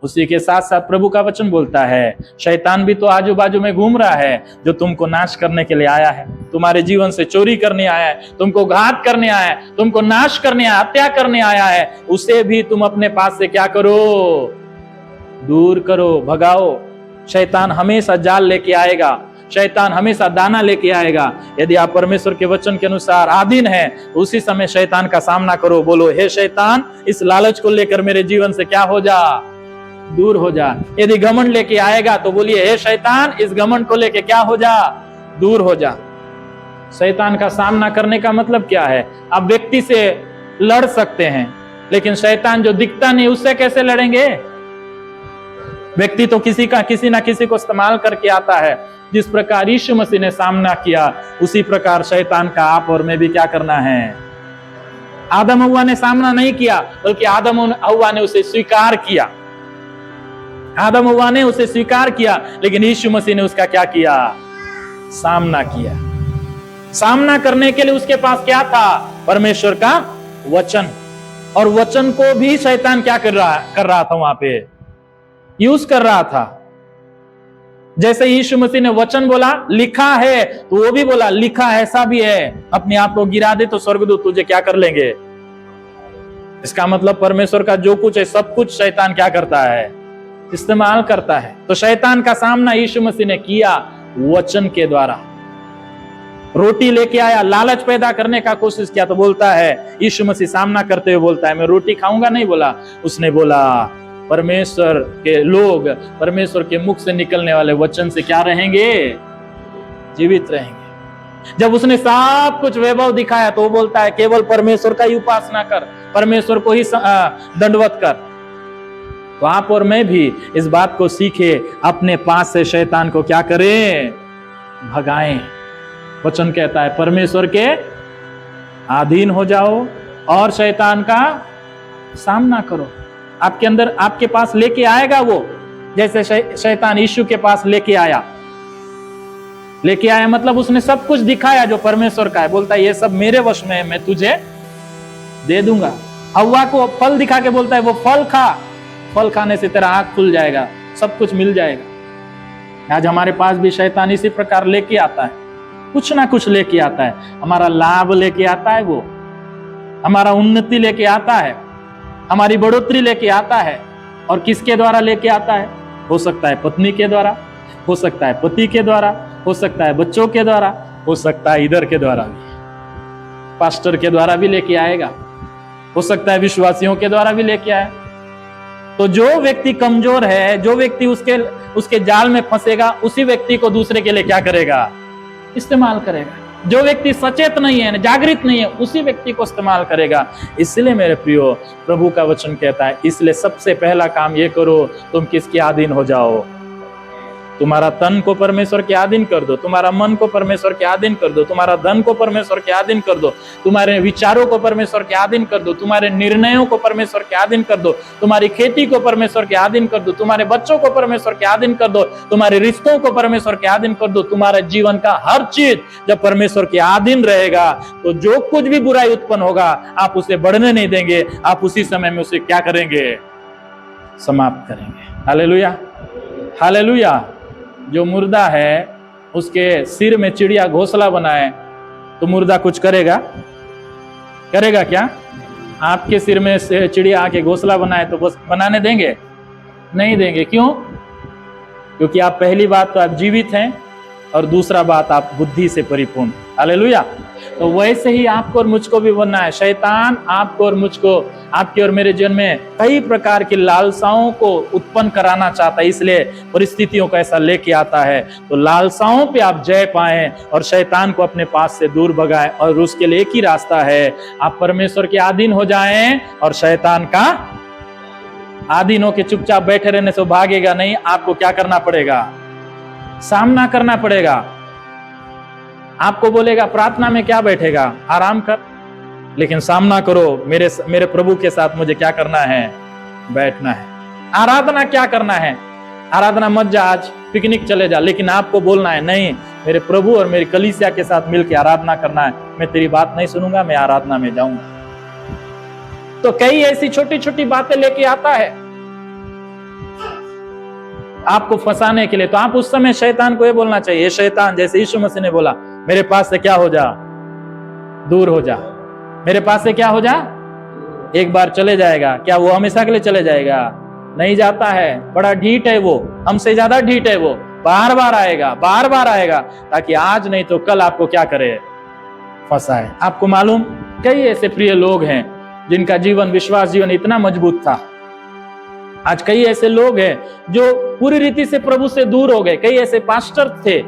उसी के साथ साथ प्रभु का वचन बोलता है शैतान भी तो आजू बाजू में घूम रहा है, जो तुमको नाश करने के लिए आया है, तुम्हारे जीवन से चोरी करने आया है, तुमको घात करने आया है, तुमको नाश करने, हत्या करने आया है। उसे भी तुम अपने पास से क्या करो? दूर करो, भगाओ। शैतान हमेशा जाल लेके आएगा, शैतान हमेशा दाना लेके आएगा। यदि आप परमेश्वर के वचन के अनुसार अधीन है तो उसी समय शैतान का सामना करो। बोलो हे शैतान, इस लालच को लेकर मेरे जीवन से क्या हो जा? दूर हो जा। यदि घमंड लेके आएगा तो बोलिए हे शैतान, इस घमंड को लेके क्या हो जा? दूर हो जा। शैतान का सामना करने का मतलब क्या है? आप व्यक्ति से लड़ सकते हैं, लेकिन शैतान जो दिखता नहीं उससे कैसे लड़ेंगे? व्यक्ति तो किसी ना किसी को इस्तेमाल करके आता है। जिस प्रकार यीशु मसीह ने सामना किया, उसी प्रकार शैतान का आप और मैं भी क्या करना है? आदम हव्वा ने सामना नहीं किया, बल्कि आदम हव्वा ने उसे स्वीकार किया। आदम हव्वा ने उसे स्वीकार किया, लेकिन यीशु मसीह ने उसका क्या किया? सामना किया। सामना करने के लिए उसके पास क्या था? परमेश्वर का वचन। और वचन को भी शैतान क्या कर रहा था? वहां पे यूज कर रहा था। जैसे यीशु मसीह ने वचन बोला, लिखा है, तो वो भी बोला लिखा ऐसा भी है। अपने आप को गिरा दे तो स्वर्गदूत तुझे क्या कर लेंगे? इसका मतलब परमेश्वर का जो कुछ है सब कुछ शैतान क्या करता है? इस्तेमाल करता है। तो शैतान का सामना यीशु मसीह ने किया वचन के द्वारा। रोटी लेके आया, लालच पैदा करने का कोशिश किया, तो बोलता है यीशु मसीह सामना करते हुए बोलता है मैं रोटी खाऊंगा नहीं बोला, उसने बोला परमेश्वर के लोग परमेश्वर के मुख से निकलने वाले वचन से क्या रहेंगे? जीवित रहेंगे। जब उसने सब कुछ वैभव दिखाया तो वो बोलता है केवल परमेश्वर का ही उपासना कर, परमेश्वर को ही दंडवत कर। तो आप और मैं भी इस बात को सीखे, अपने पास से शैतान को क्या करें? भगाएं। वचन कहता है परमेश्वर के अधीन हो जाओ और शैतान का सामना करो। आपके अंदर, आपके पास लेके आएगा वो, जैसे शैतान यीशु के पास लेके आया मतलब उसने सब कुछ दिखाया जो परमेश्वर का है। बोलता है ये सब मेरे वश में है, मैं तुझे दे दूंगा। हव्वा को फल दिखा के बोलता है वो फल खा, फल खाने से तेरा आंख खुल जाएगा, सब कुछ मिल जाएगा। आज हमारे पास भी शैतान इसी प्रकार लेके आता है, कुछ ना कुछ लेके आता है। हमारा लाभ लेके आता है, वो हमारा उन्नति लेके आता है, हमारी बढ़ोतरी लेके आता है। और किसके द्वारा लेके आता है? हो सकता है पत्नी के द्वारा, हो सकता है पति के द्वारा, हो सकता है बच्चों के द्वारा, हो सकता है इधर के द्वारा भी, पास्टर के द्वारा भी लेके आएगा, हो सकता है विश्वासियों के द्वारा भी लेके आए। तो जो व्यक्ति कमजोर है, जो व्यक्ति उसके जाल में फंसेगा, उसी व्यक्ति को दूसरे के लिए क्या करेगा? इस्तेमाल करेगा। जो व्यक्ति सचेत नहीं है, जागृत नहीं है, उसी व्यक्ति को इस्तेमाल करेगा। इसलिए मेरे प्रियो, प्रभु का वचन कहता है, इसलिए सबसे पहला काम ये करो, तुम किसके अधीन हो जाओ? तुम्हारा तन को परमेश्वर के अधीन कर दो, तुम्हारा मन को परमेश्वर के अधीन कर दो, तुम्हारा धन को परमेश्वर के अधीन कर दो, तुम्हारे विचारों को परमेश्वर के अधीन कर दो, तुम्हारे निर्णयों को परमेश्वर के अधीन कर दो, तुम्हारी खेती को परमेश्वर के अधीन कर दो, तुम्हारे बच्चों को परमेश्वर के अधीन कर दो, तुम्हारे रिश्तों को परमेश्वर के अधीन कर दो। तुम्हारे जीवन का हर चीज जब परमेश्वर के अधीन रहेगा, तो जो कुछ भी बुराई उत्पन्न होगा, आप उसे बढ़ने नहीं देंगे, आप उसी समय में उसे क्या करेंगे? समाप्त करेंगे। Hallelujah, hallelujah. जो मुर्दा है, उसके सिर में चिड़िया घोंसला बनाए, तो मुर्दा कुछ करेगा? करेगा क्या? आपके सिर में से चिड़िया आके घोंसला बनाए तो बस बनाने देंगे? नहीं देंगे। क्यों? क्योंकि आप पहली बात तो आप जीवित हैं, और दूसरा बात आप बुद्धि से परिपूर्ण। हालेलुया। तो वैसे ही आपको और मुझको भी बनना है। शैतान आपको और मुझको, आपके और मेरे जीवन में कई प्रकार की लालसाओं को उत्पन्न कराना चाहता है, इसलिए परिस्थितियों को ऐसा लेके आता है। तो लालसाओं पे आप जय पाएं और शैतान को अपने पास से दूर भगाएं, और उसके लिए एक ही रास्ता है, आप परमेश्वर के अधीन हो जाएं और शैतान का अधीन होके चुपचाप बैठे रहने से भागेगा नहीं। आपको क्या करना पड़ेगा? सामना करना पड़ेगा। आपको बोलेगा प्रार्थना में क्या बैठेगा? आराम कर, लेकिन सामना करो, मेरे प्रभु के साथ मुझे क्या करना है? बैठना है। आराधना क्या करना है? आराधना मत जा, आज पिकनिक चले जा, लेकिन आपको बोलना है नहीं, मेरे प्रभु और मेरी कलीसिया के साथ मिलकर आराधना करना है। मैं तेरी बात नहीं सुनूंगा, मैं आराधना में जाऊंगा। तो कई ऐसी छोटी छोटी बातें लेके आता है आपको फंसाने के लिए। तो आप उस समय शैतान को ये बोलना चाहिए, शैतान, जैसे यीशु मसीह ने बोला, मेरे पास से क्या हो जा? दूर हो जा। मेरे पास से क्या हो जा? एक बार चले जाएगा, क्या वो हमेशा के लिए चले जाएगा? नहीं जाता है। बड़ा ढीठ है वो, हमसे ज्यादा ढीठ है वो। बार बार आएगा, बार बार आएगा, ताकि आज नहीं तो कल आपको क्या करे? फंसाए। आपको मालूम, कई ऐसे प्रिय लोग हैं जिनका जीवन, विश्वास जीवन इतना मजबूत था। आज कई ऐसे लोग हैं जो पूरी रीति से प्रभु से दूर हो गए। कई ऐसे पास्टर थे,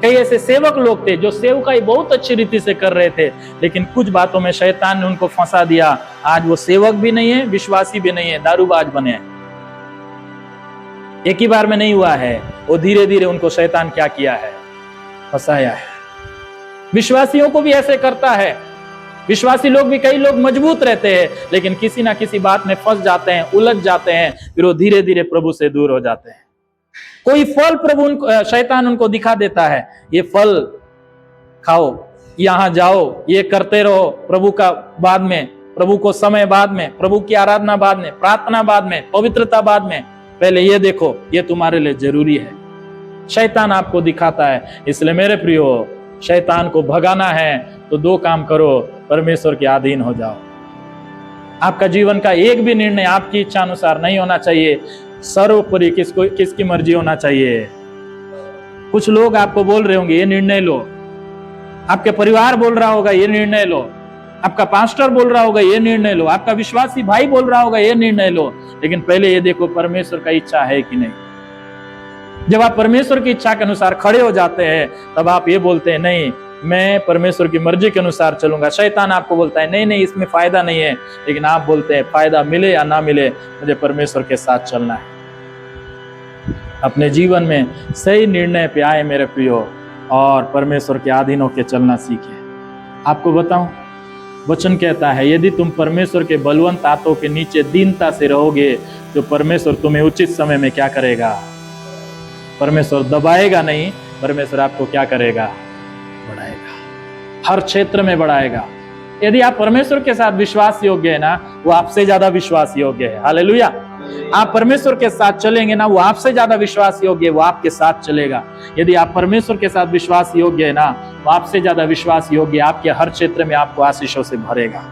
कई ऐसे सेवक लोग थे जो सेवकाई बहुत अच्छी रीति से कर रहे थे, लेकिन कुछ बातों में शैतान ने उनको फंसा दिया। आज वो सेवक भी नहीं है, विश्वासी भी नहीं है, दारूबाज बने हैं। एक ही बार में नहीं हुआ है, वो धीरे धीरे उनको शैतान क्या किया है? फंसाया है। विश्वासियों को भी ऐसे करता है। विश्वासी लोग भी, कई लोग मजबूत रहते हैं, लेकिन किसी ना किसी बात में फंस जाते हैं, उलझ जाते हैं, फिर वो धीरे धीरे प्रभु से दूर हो जाते हैं। कोई फल प्रभु शैतान उनको दिखा देता है, ये फल खाओ, यहां जाओ, ये करते रहो, प्रभु का बाद में, प्रभु को समय बाद में, प्रभु की आराधना बाद में, प्रार्थना बाद में, पवित्रता बाद में, पहले ये देखो, ये तुम्हारे लिए जरूरी है। शैतान आपको दिखाता है। इसलिए मेरे प्रियो, शैतान को भगाना है तो दो काम करो, परमेश्वर के अधीन हो जाओ। आपका जीवन का एक भी निर्णय आपकी इच्छा अनुसार नहीं होना चाहिए, सर्वोपरि किसकी मर्जी होना चाहिए। कुछ लोग आपको बोल रहे होंगे, ये निर्णय लो। आपके परिवार बोल रहा होगा, ये निर्णय लो। आपका पास्टर बोल रहा होगा, ये निर्णय लो। आपका विश्वासी भाई बोल रहा होगा, ये निर्णय लो। लेकिन पहले ये देखो, परमेश्वर का इच्छा है कि नहीं। जब आप परमेश्वर की इच्छा के अनुसार खड़े हो जाते हैं, तब आप ये बोलते हैं, नहीं, मैं परमेश्वर की मर्जी के अनुसार चलूंगा। शैतान आपको बोलता है, नहीं नहीं, इसमें फायदा नहीं है, लेकिन आप बोलते हैं, फायदा मिले या ना मिले, मुझे परमेश्वर के साथ चलना है। अपने जीवन में सही निर्णय पे आए मेरे प्रियो, और परमेश्वर के अधीन होकर चलना सीखे। आपको बताऊं, वचन कहता है, यदि तुम परमेश्वर के बलवंत हाथों के नीचे दीनता से रहोगे, तो परमेश्वर तुम्हें उचित समय में क्या करेगा? परमेश्वर दबाएगा नहीं, परमेश्वर आपको क्या करेगा? बढ़ाएगा, हर क्षेत्र में बढ़ाएगा। यदि आप परमेश्वर के साथ विश्वास योग्य है ना, वो आपसे ज्यादा विश्वास योग्य है। हालेलुया। आप परमेश्वर के साथ चलेंगे ना, वो आपसे ज्यादा विश्वास योग्य है, वो आपके साथ चलेगा। यदि आप परमेश्वर के साथ विश्वास योग्य है ना, वो आपसे ज्यादा विश्वास योग्य, आपके हर क्षेत्र में आपको आशीषों से भरेगा।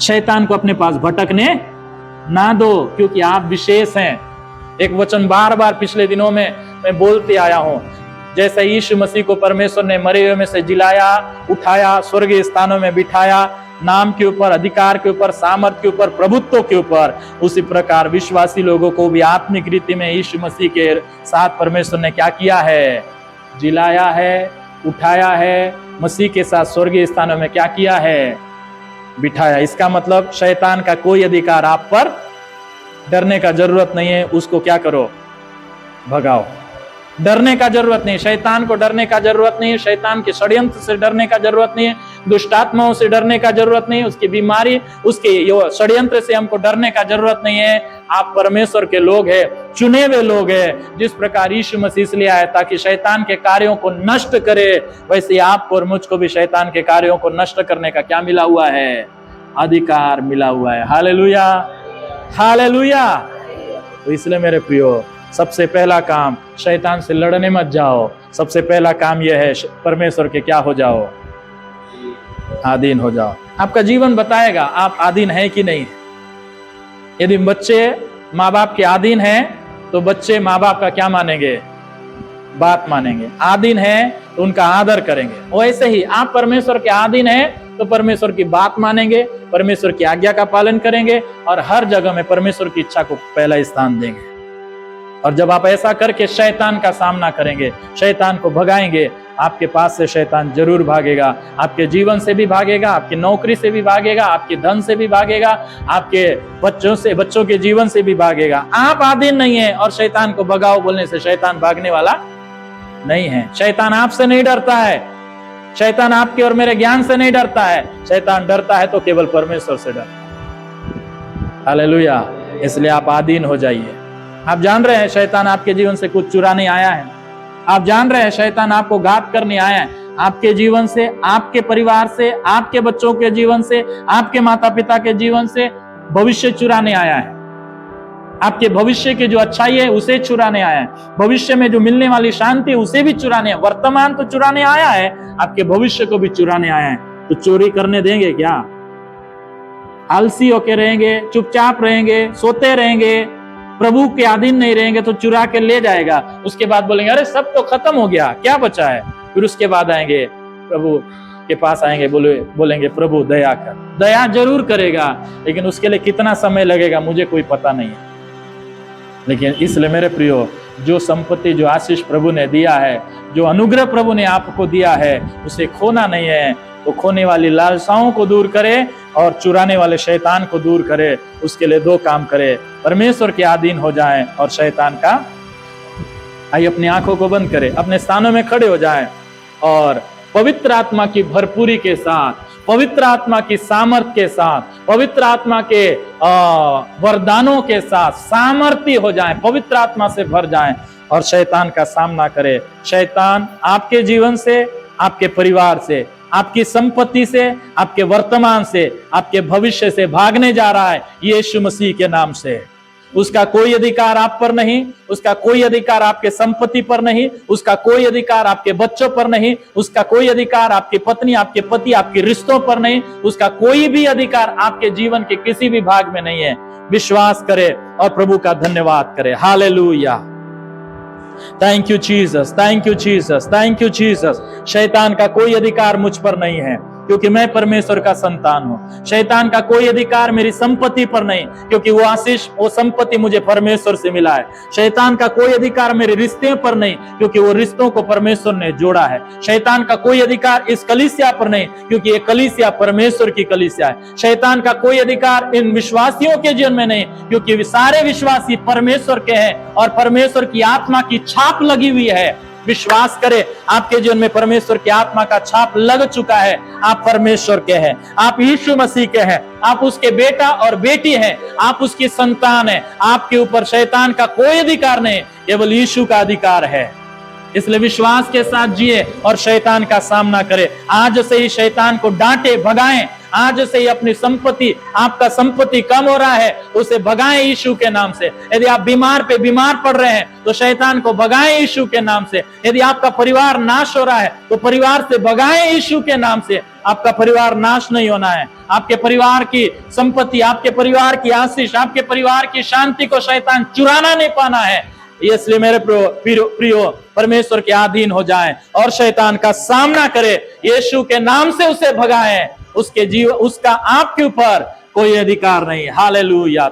शैतान को अपने पास भटकने ना दो, क्योंकि आप विशेष हैं। एक वचन बार बार पिछले दिनों में मैं बोलते आया हूं, जैसे यीशु मसीह को परमेश्वर ने मरे हुए में से जिलाया, उठाया, स्वर्गीय स्थानों में बिठाया, नाम के ऊपर, अधिकार के ऊपर, सामर्थ के ऊपर, प्रभुत्व के ऊपर, उसी प्रकार विश्वासी लोगों को भी आत्मिक रीति में यीशु मसीह के साथ परमेश्वर ने क्या किया है? जिलाया है, उठाया है, मसीह के साथ स्वर्गीय स्थानों में क्या किया है? बिठाया। इसका मतलब शैतान का कोई अधिकार आप पर, डरने का जरूरत नहीं है। उसको क्या करो? भगाओ। डरने का जरूरत नहीं, शैतान को डरने का जरूरत नहीं है, शैतान के षड्यंत्र से डरने का जरूरत नहीं है, दुष्ट आत्माओं से डरने का जरूरत नहीं है, उसकी बीमारी, उसके षड्यंत्र से हमको डरने का जरूरत नहीं है। आप परमेश्वर के लोग हैं, चुने हुए लोग हैं। जिस प्रकार यीशु मसीह इसलिए आया ताकि शैतान के कार्यों को नष्ट करे, वैसे आपको और मुझको भी शैतान के कार्यों को नष्ट करने का क्या मिला हुआ है? अधिकार मिला हुआ है। Hallelujah, hallelujah. तो इसलिए मेरे प्रियो, सबसे पहला काम, शैतान से लड़ने मत जाओ। सबसे पहला काम यह है, परमेश्वर के क्या हो जाओ? आधीन हो जाओ। आपका जीवन बताएगा आप आधीन है कि नहीं। यदि बच्चे माँ बाप के आधीन हैं तो बच्चे माँ बाप का क्या मानेंगे? बात मानेंगे। आधीन है तो उनका आदर करेंगे। वैसे ही आप परमेश्वर के आधीन हैं तो परमेश्वर की बात मानेंगे, परमेश्वर की आज्ञा का पालन करेंगे और हर जगह में परमेश्वर की इच्छा को पहला स्थान देंगे। और जब आप ऐसा करके शैतान का सामना करेंगे, शैतान को भगाएंगे, आपके पास से शैतान जरूर भागेगा। आपके जीवन से भी भागेगा, आपकी नौकरी से भी भागेगा, आपके धन से भी भागेगा, आपके बच्चों के जीवन से भी भागेगा। आप आधीन नहीं है और शैतान को भगाओ बोलने से शैतान भागने वाला नहीं है। शैतान आपसे नहीं डरता है, शैतान आपके और मेरे ज्ञान से नहीं डरता है। शैतान डरता है तो केवल परमेश्वर से डरता है। हालेलुया। इसलिए आप आधीन हो जाइए। आप जान रहे हैं शैतान आपके जीवन से कुछ चुराने आया है। आप जान रहे हैं शैतान आपको घात करने आया है, आपके जीवन से, आपके परिवार से, आपके बच्चों के जीवन से, आपके माता पिता के जीवन से भविष्य चुराने आया है। आपके भविष्य की जो अच्छाई है उसे चुराने आया है। भविष्य में जो मिलने वाली शांति उसे भी चुराने, वर्तमान तो चुराने आया है, आपके भविष्य को भी चुराने आया है। तो चोरी करने देंगे क्या? आलसी होके रहेंगे, चुपचाप रहेंगे, सोते रहेंगे, प्रभु के अधीन नहीं रहेंगे तो चुरा के ले जाएगा। उसके बाद बोलेंगे अरे सब तो खत्म हो गया, क्या बचा है? फिर उसके बाद आएंगे प्रभु के पास, आएंगे बोलेंगे प्रभु दया कर। दया जरूर करेगा, लेकिन उसके लिए कितना समय लगेगा मुझे कोई पता नहीं है। लेकिन इसलिए मेरे प्रियो, जो संपत्ति, जो आशीष प्रभु ने दिया है, जो अनुग्रह प्रभु ने आपको दिया है, उसे खोना नहीं है। तो खोने वाली लालसाओं को दूर करे और चुराने वाले शैतान को दूर करे। उसके लिए दो काम करे, परमेश्वर के अधीन हो जाएं और शैतान का, आइए अपनी आंखों को बंद करें, अपने स्थानों में खड़े हो जाएं और पवित्र आत्मा की भरपूरी के साथ, पवित्र आत्मा की सामर्थ के साथ, पवित्र आत्मा के वरदानों के साथ सामर्थी हो जाएं, पवित्र आत्मा से भर जाएं और शैतान का सामना करें। शैतान आपके जीवन से, आपके परिवार से, आपकी संपत्ति से, आपके वर्तमान से, आपके भविष्य से भागने जा रहा है यीशु मसीह के नाम से। उसका कोई अधिकार आप पर नहीं, उसका कोई अधिकार आपके संपत्ति पर नहीं, उसका कोई अधिकार आपके बच्चों पर नहीं, उसका कोई अधिकार आपकी पत्नी, आपके पति, आपके रिश्तों पर नहीं, उसका कोई भी अधिकार आपके जीवन के किसी भी भाग में नहीं है। विश्वास करे और प्रभु का धन्यवाद करे। Hallelujah. Thank you Jesus, thank you Jesus, thank you Jesus. शैतान का कोई अधिकार मुझ पर नहीं है क्योंकि मैं परमेश्वर का संतान हूं। शैतान का कोई अधिकार मेरी संपत्ति पर नहीं क्योंकि वो आशीष, वो संपत्ति मुझे परमेश्वर से मिला है। शैतान का कोई अधिकार मेरे रिश्ते पर नहीं क्योंकि वो रिश्तों को परमेश्वर ने जोड़ा है। शैतान का कोई अधिकार इस कलीसिया पर नहीं क्योंकि ये कलीसिया परमेश्वर की कलीसिया है। शैतान का कोई अधिकार इन विश्वासियों के जीवन में नहीं क्योंकि सारे विश्वासी परमेश्वर के हैं और परमेश्वर की आत्मा की छाप लगी हुई है। विश्वास करें, आपके जीवन में परमेश्वर की आत्मा का छाप लग चुका है। आप परमेश्वर के हैं, आप यीशु मसीह के हैं, आप उसके बेटा और बेटी हैं, आप उसकी संतान हैं। आपके ऊपर शैतान का कोई अधिकार नहीं, केवल यीशु का अधिकार है। इसलिए विश्वास के साथ जिए और शैतान का सामना करें। आज से ही शैतान को डांटे, भगाएं। आज से ही अपनी संपत्ति, आपका संपत्ति कम हो रहा है उसे भगाएं यीशु के नाम से। यदि आप बीमार पे बीमार पड़ रहे हैं तो शैतान को भगाएं यीशु के नाम से। यदि आपका परिवार नाश हो रहा है तो परिवार से भगाएं यीशु के नाम से। आपका परिवार नाश नहीं होना है। आपके परिवार की संपत्ति, आपके परिवार की आशीष, आपके परिवार की शांति को शैतान चुराना नहीं पाना है। इसलिए मेरे प्रियो, परमेश्वर के अधीन हो जाएं और शैतान का सामना करें। यीशु के नाम से उसे भगाएं, उसके जीव उसका आपके ऊपर कोई अधिकार नहीं। हालेलुया।